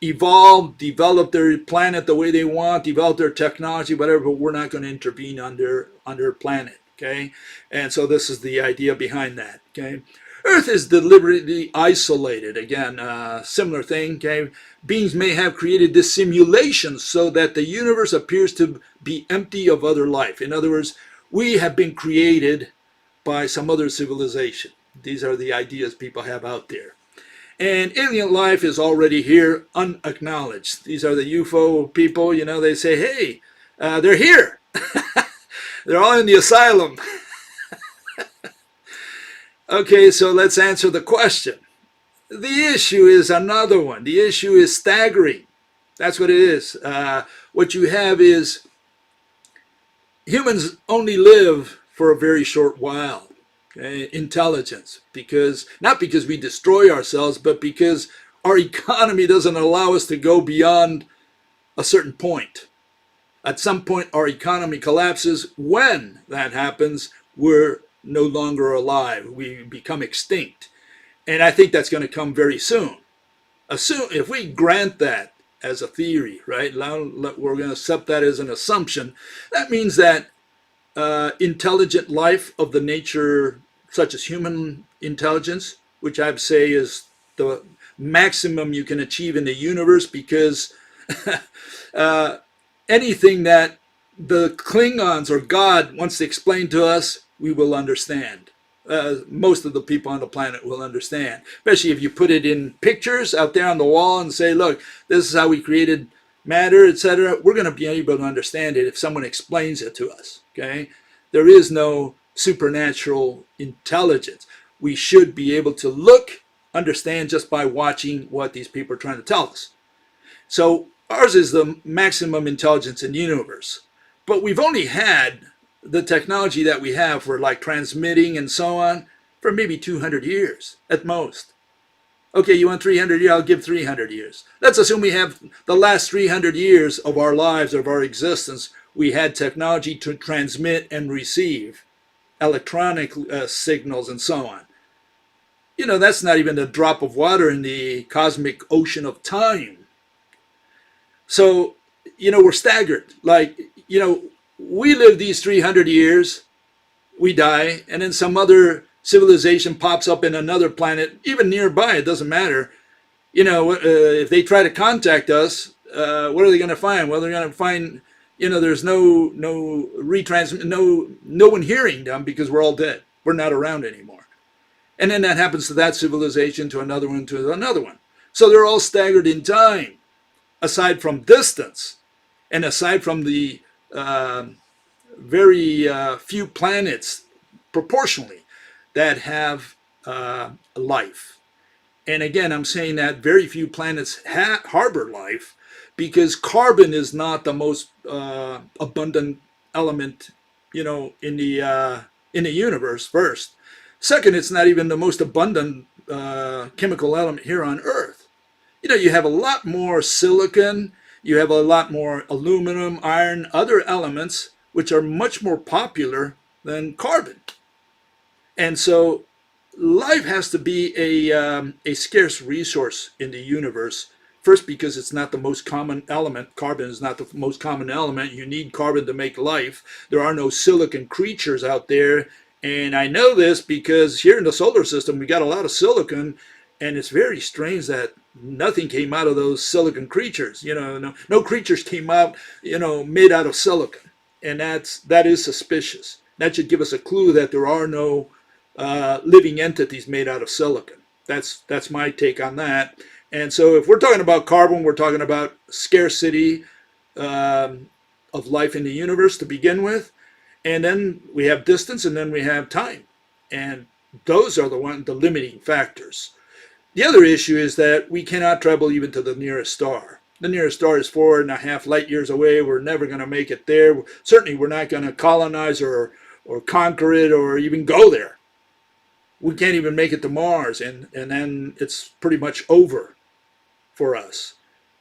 evolve, develop their planet the way they want, develop their technology, whatever, but we're not going to intervene on their planet, okay? And so this is the idea behind that, okay? Earth is deliberately isolated. Again, similar thing, okay? Beings may have created this simulation so that the universe appears to be empty of other life. In other words, we have been created by some other civilization. These are the ideas people have out there. And alien life is already here, unacknowledged. These are the UFO people, you know, they say, hey, they're here. They're all in the asylum. Okay, so let's answer the question. The issue is another one. The issue is staggering. That's what it is. What you have is humans only live for a very short while. Okay? Intelligence, not because we destroy ourselves, but because our economy doesn't allow us to go beyond a certain point. At some point, our economy collapses. When that happens, we're no longer alive. We become extinct. And I think that's going to come very soon. If we grant that as a theory, right, we're going to accept that as an assumption, that means that intelligent life of the nature such as human intelligence, which I'd say is the maximum you can achieve in the universe, because anything that the Klingons or God wants to explain to us, we will understand. Most of the people on the planet will understand, especially if you put it in pictures out there on the wall and say, look, this is how we created matter, etc. We're going to be able to understand it if someone explains it to us. Okay, there is no supernatural intelligence. We should be able to understand just by watching what these people are trying to tell us. So ours is the maximum intelligence in the universe, but we've only had the technology that we have for like transmitting and so on for maybe 200 years at most. Okay, you want 300 years? I'll give 300 years. Let's assume we have the last 300 years of our lives, of our existence, we had technology to transmit and receive electronic signals and so on. You know, that's not even a drop of water in the cosmic ocean of time. So, you know, we're staggered. Like, you know, we live these 300 years, we die, and then some other civilization pops up in another planet, even nearby, it doesn't matter. You know, if they try to contact us, what are they going to find? Well, they're going to find, you know, there's no one hearing them because we're all dead. We're not around anymore. And then that happens to that civilization, to another one, to another one. So they're all staggered in time, aside from distance, and aside from the very few planets proportionally that have life. And again, I'm saying that very few planets harbor life because carbon is not the most abundant element, you know, in the universe. First, second, it's not even the most abundant chemical element here on Earth. You know, you have a lot more silicon. You have a lot more aluminum, iron, other elements, which are much more popular than carbon. And so life has to be a scarce resource in the universe. First, because it's not the most common element. Carbon is not the most common element. You need carbon to make life. There are no silicon creatures out there. And I know this because here in the solar system, we got a lot of silicon. And it's very strange that nothing came out of those silicon creatures. You know, no creatures came out, you know, made out of silicon. And that is suspicious. That should give us a clue that there are no living entities made out of silicon. That's my take on that. And so if we're talking about carbon, we're talking about scarcity of life in the universe to begin with. And then we have distance, and then we have time. And those are the limiting factors. The other issue is that we cannot travel even to the nearest star. The nearest star is 4.5 light years away. We're never going to make it there. Certainly we're not going to colonize or conquer it or even go there. We can't even make it to Mars, and then it's pretty much over for us.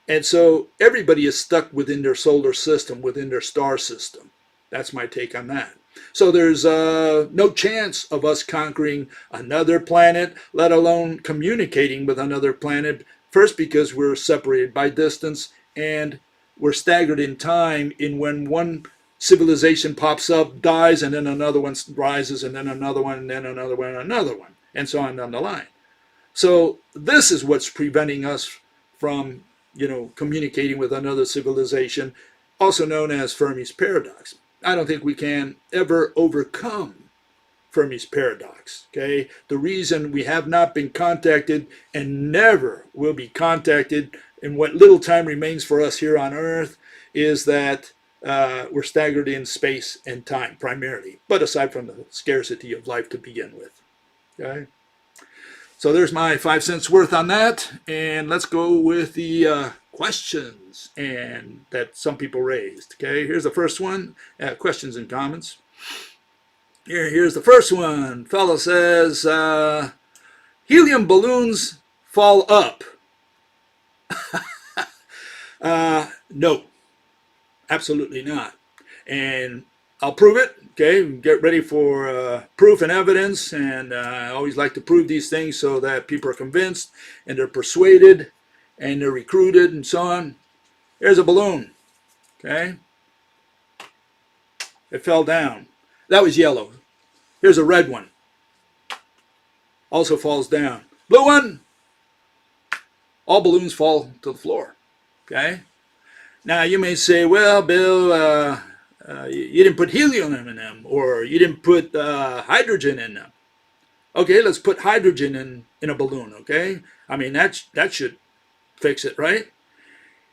And so everybody is stuck within their solar system, within their star system. That's my take on that. So there's no chance of us conquering another planet, let alone communicating with another planet First, because we're separated by distance, and we're staggered in time in when one civilization pops up, dies, and then another one rises, and then another one, and then another one, and another one, and so on down the line. So this is what's preventing us from, communicating with another civilization, also known as Fermi's paradox. I don't think we can ever overcome Fermi's paradox. Okay, the reason we have not been contacted and never will be contacted in what little time remains for us here on Earth is that we're staggered in space and time primarily, but aside from the scarcity of life to begin with. Okay, so there's my 5 cents worth on that, and let's go with the questions and that some people raised. Okay, here's the first one, questions and comments. Here's the first one. Fellow says, helium balloons fall up. No, absolutely not. And I'll prove it. Okay, get ready for proof and evidence. And I always like to prove these things so that people are convinced and they're persuaded and they're recruited and so on. Here's a balloon. Okay, it fell down. That was yellow. Here's a red one. Also falls down. Blue one. All balloons fall to the floor. Okay. Now you may say, well, Bill, you didn't put helium in them, or you didn't put hydrogen in them. Okay, let's put hydrogen in a balloon. Okay. I mean that should fix it, right?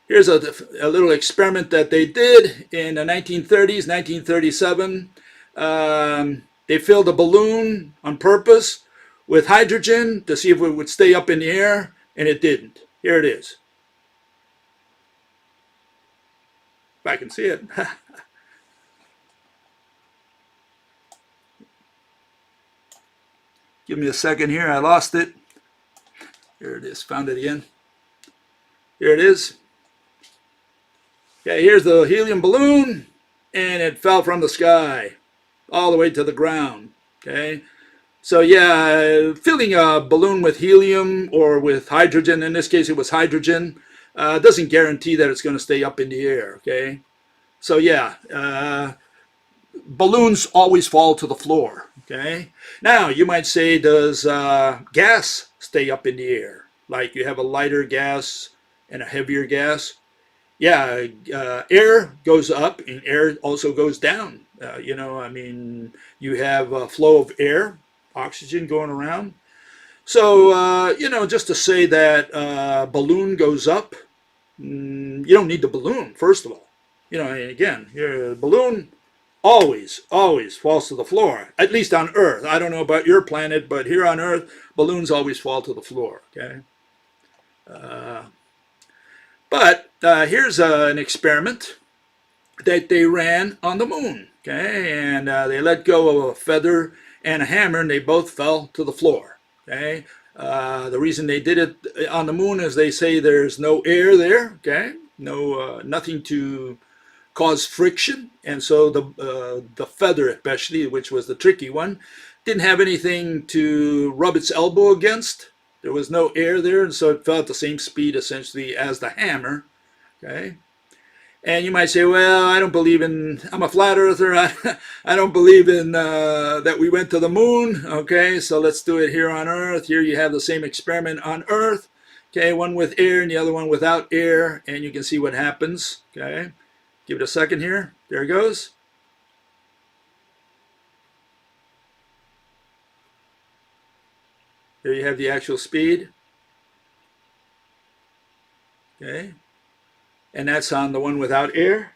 Here's a little experiment that they did in the 1930s, 1937. They filled a balloon on purpose with hydrogen to see if it would stay up in the air, and it didn't. Here it is. If I can see it. Give me a second here. I lost it. Here it is. Found it again. Here it is. Okay, here's the helium balloon, and it fell from the sky all the way to the ground. Okay, so yeah, filling a balloon with helium or with hydrogen, in this case it was hydrogen, doesn't guarantee that it's going to stay up in the air. Okay, so yeah, balloons always fall to the floor. Okay, now you might say, does gas stay up in the air? Like you have a lighter gas and a heavier gas. Yeah, air goes up and air also goes down. I mean, you have a flow of air, oxygen going around. So, just to say that balloon goes up, you don't need the balloon, first of all. Again, your balloon always falls to the floor, at least on Earth. I don't know about your planet, but here on Earth, balloons always fall to the floor, okay? But here's an experiment that they ran on the moon, okay? And they let go of a feather and a hammer, and they both fell to the floor, okay? The reason they did it on the moon is they say there's no air there, okay? No, nothing to cause friction, and so the feather, especially, which was the tricky one, didn't have anything to rub its elbow against. There was no air there, and so it fell at the same speed essentially as the hammer. Okay, and you might say, well, I don't believe in, I'm a flat earther, I don't believe in that we went to the moon. Okay, so let's do it here on Earth. Here you have the same experiment on Earth. Okay, one with air and the other one without air, and you can see what happens. Okay, give it a second here. There it goes. There you have the actual speed. Okay, and that's on the one without air.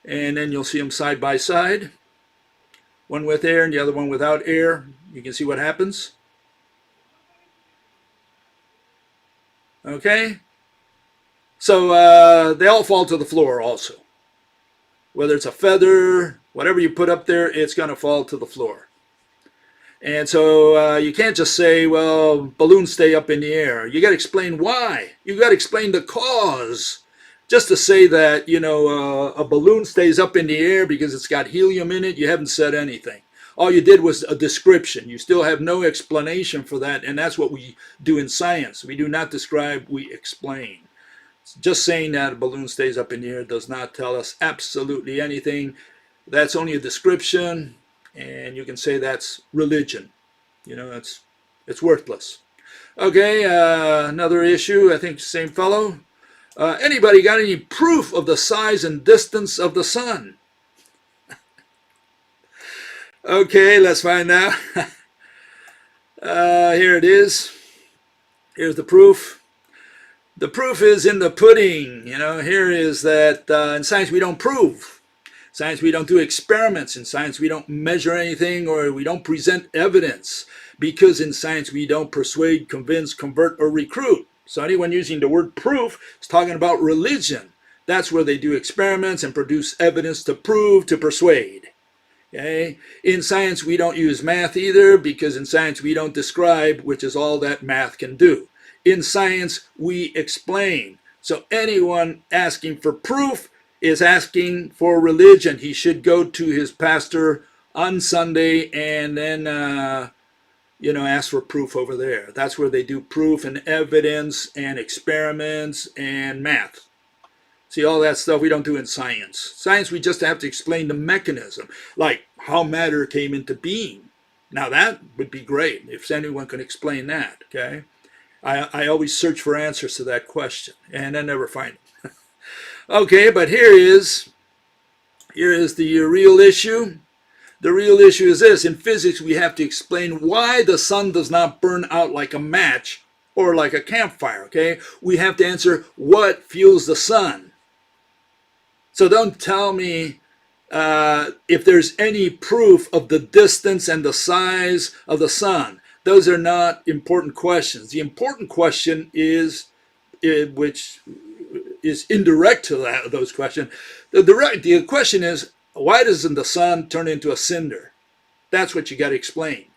And then you'll see them side by side. One with air and the other one without air. You can see what happens. Okay, so they all fall to the floor also. Whether it's a feather, whatever you put up there, it's going to fall to the floor. And so you can't just say, well, balloons stay up in the air. You got to explain why. You got to explain the cause. Just to say that, a balloon stays up in the air because it's got helium in it, you haven't said anything. All you did was a description. You still have no explanation for that, and that's what we do in science. We do not describe, we explain. Just saying that a balloon stays up in the air does not tell us absolutely anything. That's only a description, and you can say that's religion. You know, it's worthless. Okay, another issue, I think same fellow. Anybody got any proof of the size and distance of the sun? Okay, let's find out. Here it is. Here's the proof. The proof is in the pudding. You know, here is that in science we don't prove. In science we don't do experiments. In science we don't measure anything, or we don't present evidence, because in science we don't persuade, convince, convert, or recruit. So anyone using the word proof is talking about religion. That's where they do experiments and produce evidence to prove, to persuade. Okay? In science we don't use math either, because in science we don't describe, which is all that math can do. In science, we explain. So anyone asking for proof is asking for religion. He should go to his pastor on Sunday and then, ask for proof over there. That's where they do proof and evidence and experiments and math. See, all that stuff we don't do in science. Science, we just have to explain the mechanism, like how matter came into being. Now that would be great if anyone can explain that, okay? I always search for answers to that question, and I never find them. Okay, but here is the real issue. The real issue is this. In physics, we have to explain why the sun does not burn out like a match or like a campfire, okay? We have to answer what fuels the sun. So don't tell me if there's any proof of the distance and the size of the sun. Those are not important questions. The important question is, which is indirect to those questions. The question is, why doesn't the sun turn into a cinder? That's what you got to explain.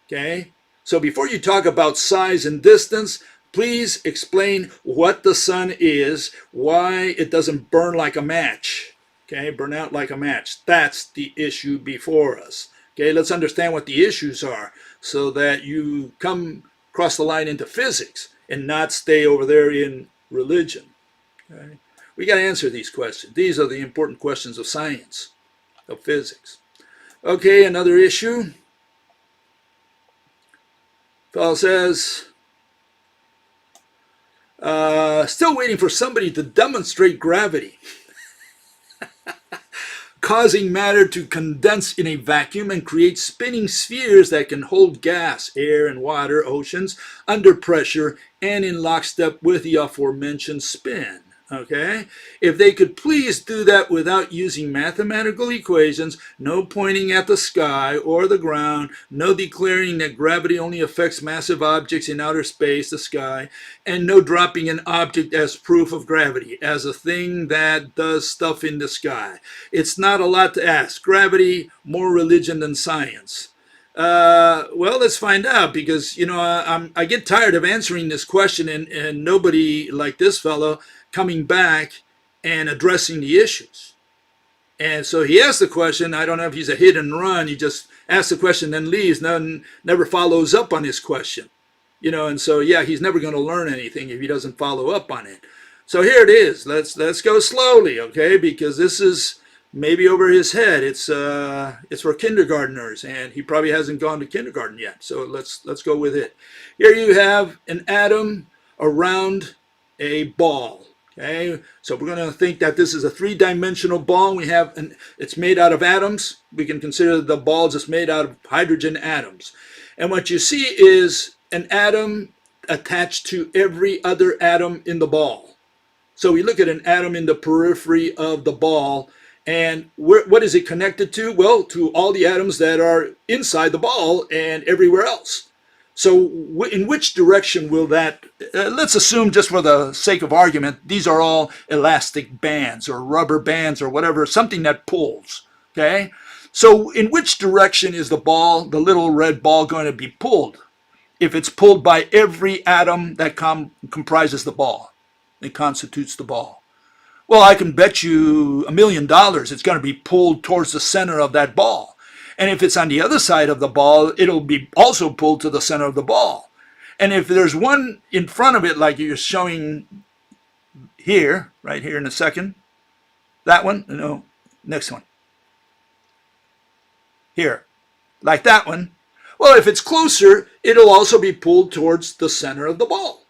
Okay? So before you talk about size and distance, please explain what the sun is, why it doesn't burn like a match. Okay? Burn out like a match. That's the issue before us. Okay? Let's understand what the issues are, so that you come across the line into physics and not stay over there in religion. Okay? We got to answer these questions. These are the important questions of science, of physics. Okay, another issue. Fellow says, still waiting for somebody to demonstrate gravity. Causing matter to condense in a vacuum and create spinning spheres that can hold gas, air, and water, oceans, under pressure and in lockstep with the aforementioned spin. Okay? If they could please do that without using mathematical equations, no pointing at the sky or the ground, no declaring that gravity only affects massive objects in outer space, the sky, and no dropping an object as proof of gravity, as a thing that does stuff in the sky. It's not a lot to ask. Gravity, more religion than science. Well, let's find out, because, I get tired of answering this question and nobody like this fellow coming back and addressing the issues. And so he asks the question. I don't know if he's a hit and run. He just asks the question, then leaves, never follows up on his question. And so, yeah, he's never going to learn anything if he doesn't follow up on it. So here it is. Let's go slowly, okay? Because this is maybe over his head. It's for kindergartners, and he probably hasn't gone to kindergarten yet. So let's go with it. Here you have an atom around a ball. Okay, so we're going to think that this is a three-dimensional ball. It's made out of atoms. We can consider the ball just made out of hydrogen atoms. And what you see is an atom attached to every other atom in the ball. So we look at an atom in the periphery of the ball, and what is it connected to? Well, to all the atoms that are inside the ball and everywhere else. So in which direction will that, let's assume, just for the sake of argument, these are all elastic bands or rubber bands or whatever, something that pulls, okay? So in which direction is the ball, the little red ball, going to be pulled? If it's pulled by every atom that comprises the ball, it constitutes the ball. Well, I can bet you $1 million it's going to be pulled towards the center of that ball. And if it's on the other side of the ball, it'll be also pulled to the center of the ball. And if there's one in front of it, like you're showing here, right here in a second, that one, no, next one, here, like that one, well, if it's closer, it'll also be pulled towards the center of the ball.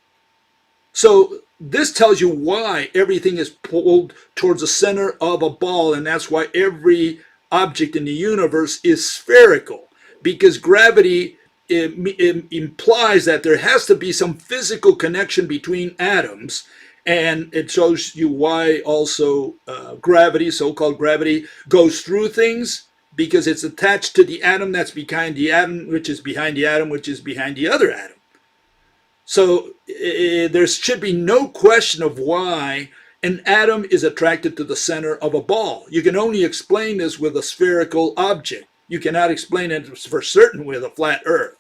So this tells you why everything is pulled towards the center of a ball, and that's why every object in the universe is spherical, because gravity it implies that there has to be some physical connection between atoms, and it shows you why also gravity, so-called gravity, goes through things, because it's attached to the atom that's behind the atom, which is behind the atom, which is behind the other atom. So there should be no question of why an atom is attracted to the center of a ball. You can only explain this with a spherical object. You cannot explain it for certain with a flat earth.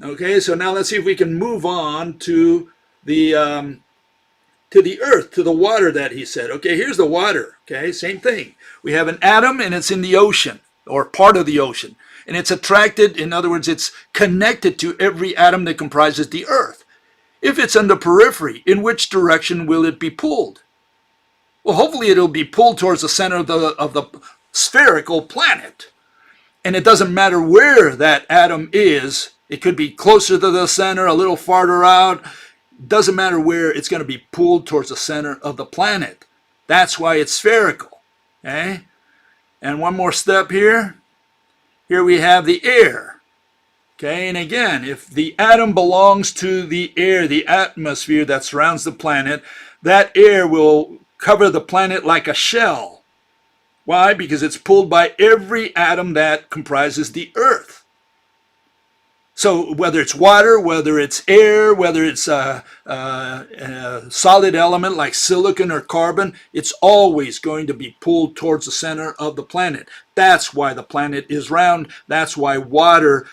Okay, so now let's see if we can move on to the earth, to the water that he said. Okay, here's the water. Okay, same thing. We have an atom and it's in the ocean, or part of the ocean. And it's attracted, in other words, it's connected to every atom that comprises the earth. If it's on the periphery, in which direction will it be pulled? Well, hopefully it'll be pulled towards the center of the spherical planet. And it doesn't matter where that atom is. It could be closer to the center, a little farther out. It doesn't matter where, it's going to be pulled towards the center of the planet. That's why it's spherical. Okay? And one more step here. Here we have the air. Okay, and again, if the atom belongs to the air, the atmosphere that surrounds the planet, that air will cover the planet like a shell. Why? Because it's pulled by every atom that comprises the earth. So whether it's water, whether it's air, whether it's a solid element like silicon or carbon, it's always going to be pulled towards the center of the planet. That's why the planet is round. That's why water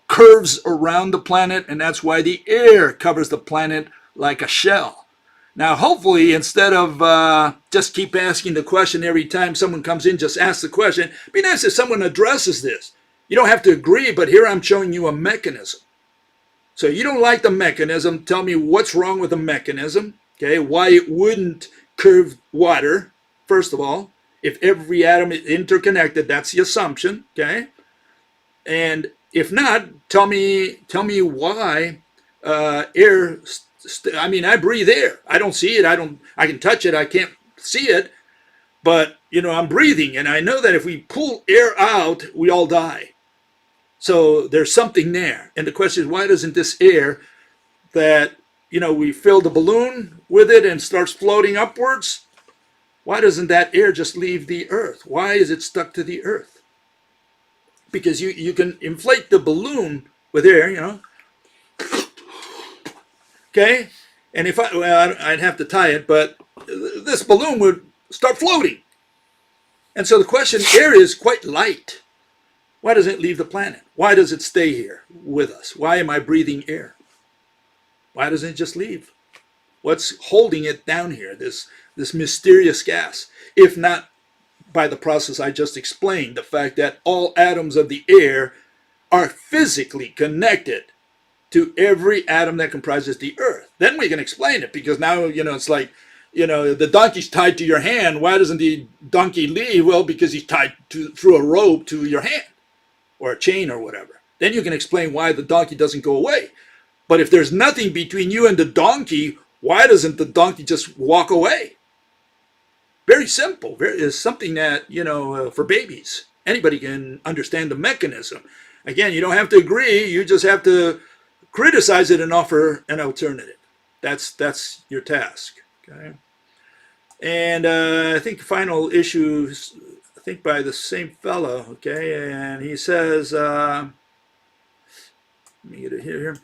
curves around the planet, and that's why the air covers the planet like a shell. Now, hopefully, instead of just keep asking the question every time someone comes in, just ask the question. It'd be nice if someone addresses this. You don't have to agree, but here I'm showing you a mechanism. So you don't like the mechanism, tell me what's wrong with the mechanism, okay, why it wouldn't curve water, first of all. If every atom is interconnected, that's the assumption, okay? And if not, tell me why air. I mean, I breathe air. I don't see it. I can touch it. I can't see it. But I'm breathing, and I know that if we pull air out, we all die. So there's something there. And the question is, why doesn't this air that we fill the balloon with it and starts floating upwards? Why doesn't that air just leave the earth? Why is it stuck to the earth? Because you can inflate the balloon with air, okay? And if I'd have to tie it, but this balloon would start floating. And so the question, air is quite light. Why doesn't it leave the planet? Why does it stay here with us? Why am I breathing air? Why doesn't it just leave? What's holding it down here, this mysterious gas, if not by the process I just explained, the fact that all atoms of the air are physically connected to every atom that comprises the earth. Then we can explain it, because now, it's like, the donkey's tied to your hand. Why doesn't the donkey leave? Well, because he's tied through a rope to your hand, or a chain or whatever. Then you can explain why the donkey doesn't go away. But if there's nothing between you and the donkey, why doesn't the donkey just walk away? Very simple. It's something that, for babies, anybody can understand the mechanism. Again, you don't have to agree. You just have to criticize it and offer an alternative. That's your task. Okay. And I think final issue, I think by the same fellow. Okay, and he says, let me get it here.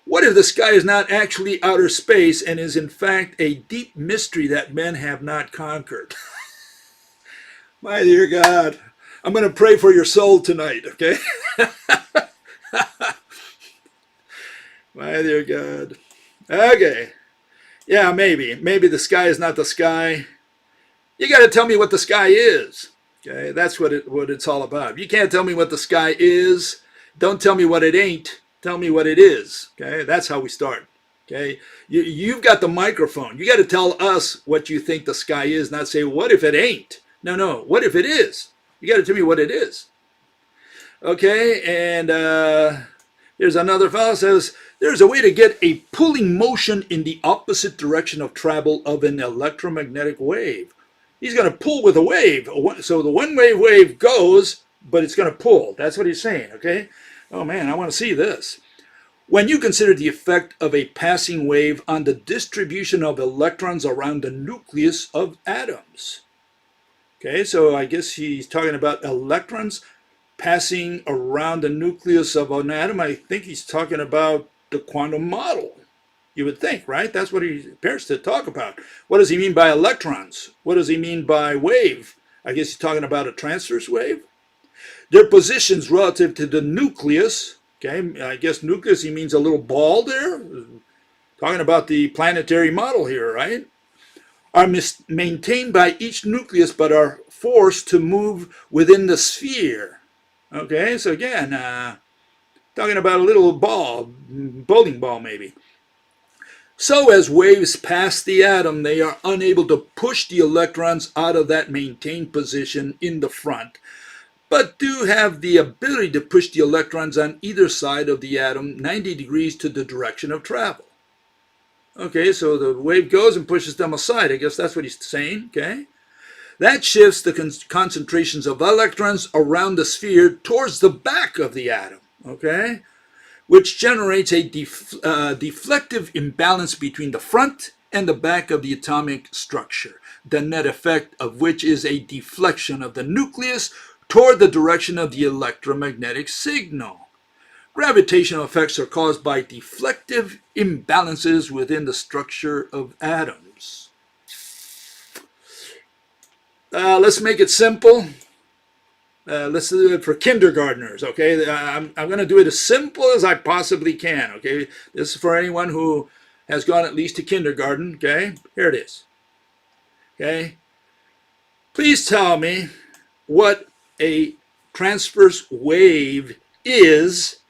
What if the sky is not actually outer space and is in fact a deep mystery that men have not conquered? My dear God, I'm going to pray for your soul tonight, okay? My dear God. Okay. Yeah, maybe. Maybe the sky is not the sky. You got to tell me what the sky is. Okay, that's what it's all about. You can't tell me what the sky is. Don't tell me what it ain't. Tell me what it is. Okay, that's how we start. Okay, you've got the microphone. You got to tell us what you think the sky is, not say, what if it ain't? No, no, what if it is? You got to tell me what it is. Okay, and here's another fellow says, there's a way to get a pulling motion in the opposite direction of travel of an electromagnetic wave. He's going to pull with a wave. So the one-way wave goes, but it's going to pull. That's what he's saying, okay? Oh, man, I want to see this. When you consider the effect of a passing wave on the distribution of electrons around the nucleus of atoms. Okay, so I guess he's talking about electrons passing around the nucleus of an atom. I think he's talking about the quantum model. You would think, right? That's what he appears to talk about. What does he mean by electrons? What does he mean by wave? I guess he's talking about a transverse wave. Their positions relative to the nucleus. Okay, I guess nucleus, he means a little ball there. Talking about the planetary model here, right? Are maintained by each nucleus but are forced to move within the sphere. Okay, so again, talking about a little ball, bowling ball maybe. So as waves pass the atom, they are unable to push the electrons out of that maintained position in the front, but do have the ability to push the electrons on either side of the atom 90 degrees to the direction of travel. Okay, so the wave goes and pushes them aside. I guess that's what he's saying, okay? That shifts the concentrations of electrons around the sphere towards the back of the atom, okay? Which generates a deflective imbalance between the front and the back of the atomic structure, the net effect of which is a deflection of the nucleus toward the direction of the electromagnetic signal. Gravitational effects are caused by deflective imbalances within the structure of atoms. Let's make it simple. Let's do it for kindergartners, okay? I'm going to do it as simple as I possibly can, okay? This is for anyone who has gone at least to kindergarten, okay? Here it is, okay? Please tell me what a transverse wave is.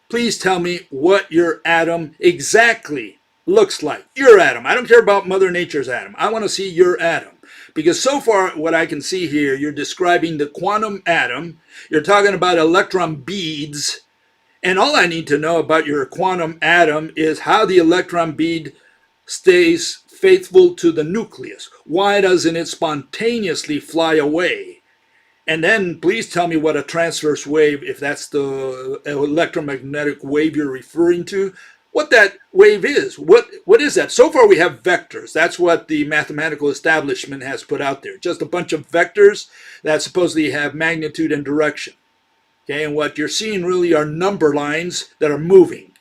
Please tell me what your atom exactly looks like. Your atom. I don't care about Mother Nature's atom. I want to see your atom. Because so far, what I can see here, you're describing the quantum atom. You're talking about electron beads. And all I need to know about your quantum atom is how the electron bead stays faithful to the nucleus. Why doesn't it spontaneously fly away? And then please tell me what a transverse wave, if that's the electromagnetic wave you're referring to, what that wave is. What is that? So far we have vectors. That's what the mathematical establishment has put out there. Just a bunch of vectors that supposedly have magnitude and direction. Okay, and what you're seeing really are number lines that are moving.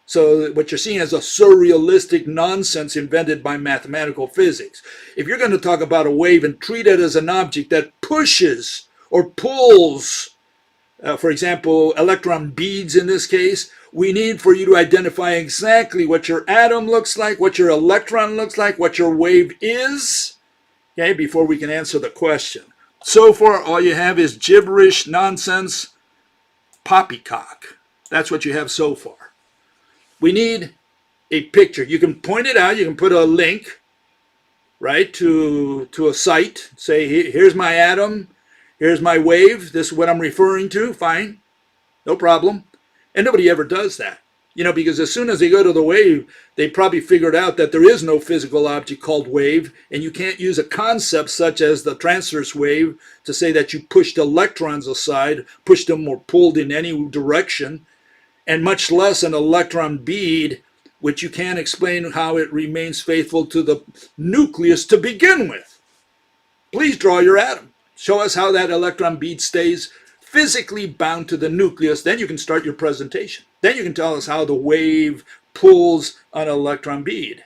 So what you're seeing is a surrealistic nonsense invented by mathematical physics. If you're going to talk about a wave and treat it as an object that pushes or pulls, for example, electron beads in this case, we need for you to identify exactly what your atom looks like, what your electron looks like, what your wave is, okay, before we can answer the question. So far, all you have is gibberish, nonsense, poppycock. That's what you have so far. We need a picture. You can point it out. You can put a link, right, to a site. Say, here's my atom. Here's my wave. This is what I'm referring to. Fine. No problem. And nobody ever does that. You know, because as soon as they go to the wave, they probably figured out that there is no physical object called wave, and you can't use a concept such as the transverse wave to say that you pushed electrons aside, pushed them or pulled in any direction, and much less an electron bead, which you can't explain how it remains faithful to the nucleus to begin with. Please draw your atom. Show us how that electron bead stays physically bound to the nucleus. Then you can start your presentation. Then you can tell us how the wave pulls an electron bead.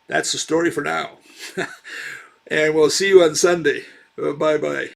That's the story for now. And we'll see you on Sunday. Bye-bye.